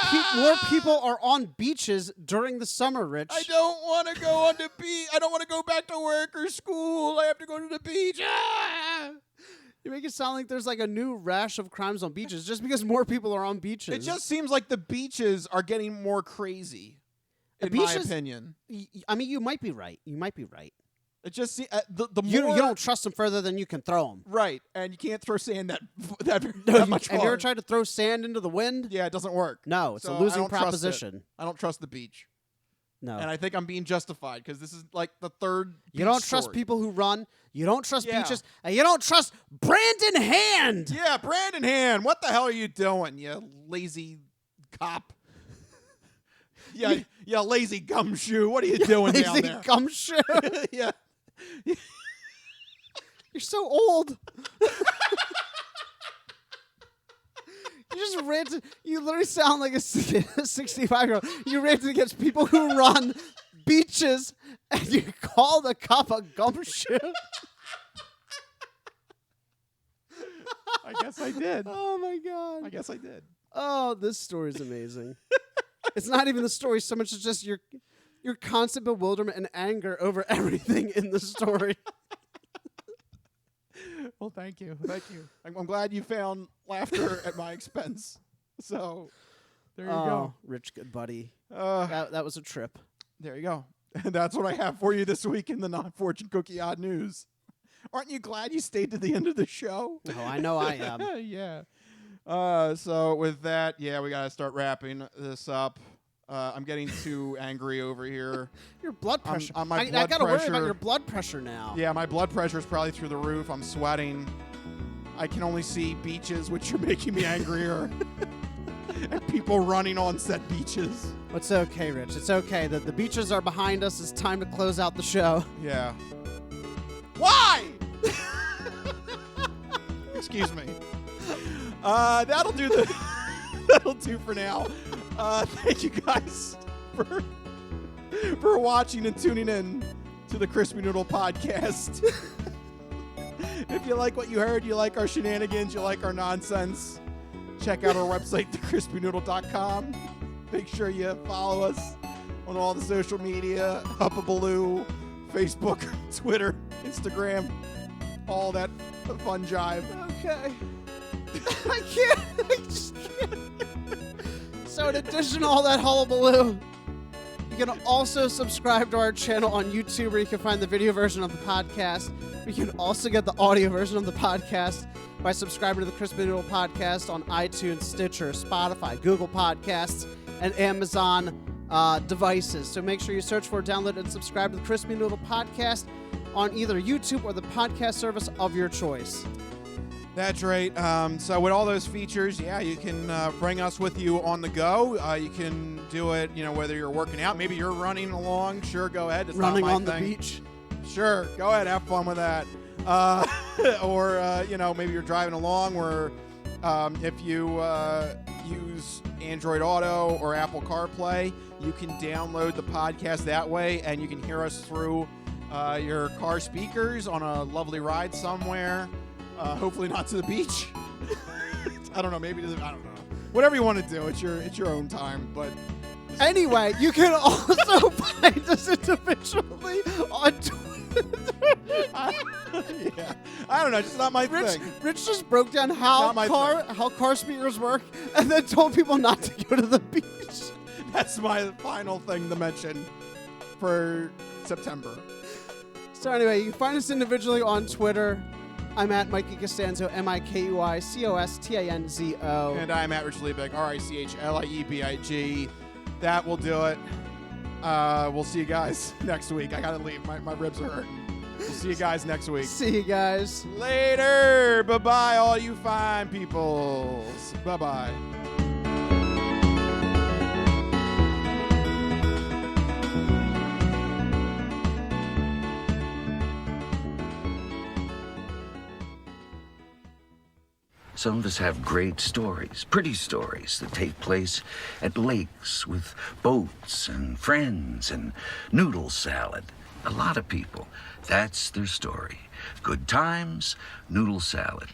people are on beaches during the summer, Rich. I don't want to go on the beach. I don't want to go back to work or school. I have to go to the beach. You make it sound like there's a new rash of crimes on beaches just because more people are on beaches. It just seems like the beaches are getting more crazy, in my opinion. You might be right. It just the more you don't trust them further than you can throw them. Right, and you can't throw sand that much far. Have you ever tried to throw sand into the wind? Yeah, it doesn't work. No, it's a losing proposition. I don't trust the beach. No. And I think I'm being justified because this is like the third. You don't beach trust story. people who run. You don't trust Yeah. beaches. And you don't trust Brandon Hand. Yeah, Brandon Hand. What the hell are you doing, you lazy cop? Yeah, lazy gumshoe. What are you doing down Lazy there? gumshoe. Yeah. You're so old. You just ranted. You literally sound like a 65-year-old. You ranted against people who run beaches, and you call the cop a gumshoe. I guess I did. Oh my god. I guess I did. Oh, this story's amazing. It's not even the story so much as just your constant bewilderment and anger over everything in the story. Well, thank you. Thank you. I'm glad you found laughter at my expense. So, there you go. Rich, good buddy. That was a trip. There you go. And that's what I have for you this week in the Non-Fortune Cookie Odd News. Aren't you glad you stayed to the end of the show? Oh, I know I am. Yeah. So with that, yeah, we got to start wrapping this up. I'm getting too angry over here. Your blood pressure. My I blood got to worry pressure. about your blood pressure now. Yeah, my blood pressure is probably through the roof. I'm sweating. I can only see beaches, which are making me angrier. And people running on said beaches. It's okay, Rich. It's okay. The beaches are behind us. It's time to close out the show. Yeah. Why? Excuse me. That'll do for now. Thank you guys for watching and tuning in to the Crispy Noodle podcast. If you like what you heard, you like our shenanigans, you like our nonsense, check out our website, thecrispynoodle.com. Make sure you follow us on all the social media, Up-a-Baloo, Facebook, Twitter, Instagram, all that fun jive. Okay. I can't. I just can't. So in addition to all that hullabaloo, you can also subscribe to our channel on YouTube where you can find the video version of the podcast. You can also get the audio version of the podcast by subscribing to the Crispy Noodle podcast on iTunes, Stitcher, Spotify, Google Podcasts, and Amazon devices. So make sure you search for, download, and subscribe to the Crispy Noodle podcast on either YouTube or the podcast service of your choice. That's right. So with all those features, yeah, you can bring us with you on the go. You can do it, whether you're working out, maybe you're running along. Sure, go ahead. It's running not my on thing. the beach. Sure, go ahead, have fun with that. Or maybe you're driving along. Where if you use Android Auto or Apple CarPlay, you can download the podcast that way, and you can hear us through your car speakers on a lovely ride somewhere. Hopefully not to the beach. I don't know. Maybe I don't know. Whatever you want to do, it's your own time. But anyway, you can also find us individually on Twitter. Yeah, I don't know. Just not my thing. Rich just broke down how car speakers work, and then told people not to go to the beach. That's my final thing to mention for September. So anyway, you can find us individually on Twitter. I'm at Mikey Costanzo, MikeyCostanzo. And I'm at Rich Liebig, RichLiebig. That will do it. We'll see you guys next week. I gotta leave. My ribs are hurting. We'll see you guys next week. See you guys. Later. Bye-bye, all you fine peoples. Bye-bye. Some of us have great stories, pretty stories that take place at lakes with boats and friends and noodle salad. A lot of people, that's their story. Good times, noodle salad.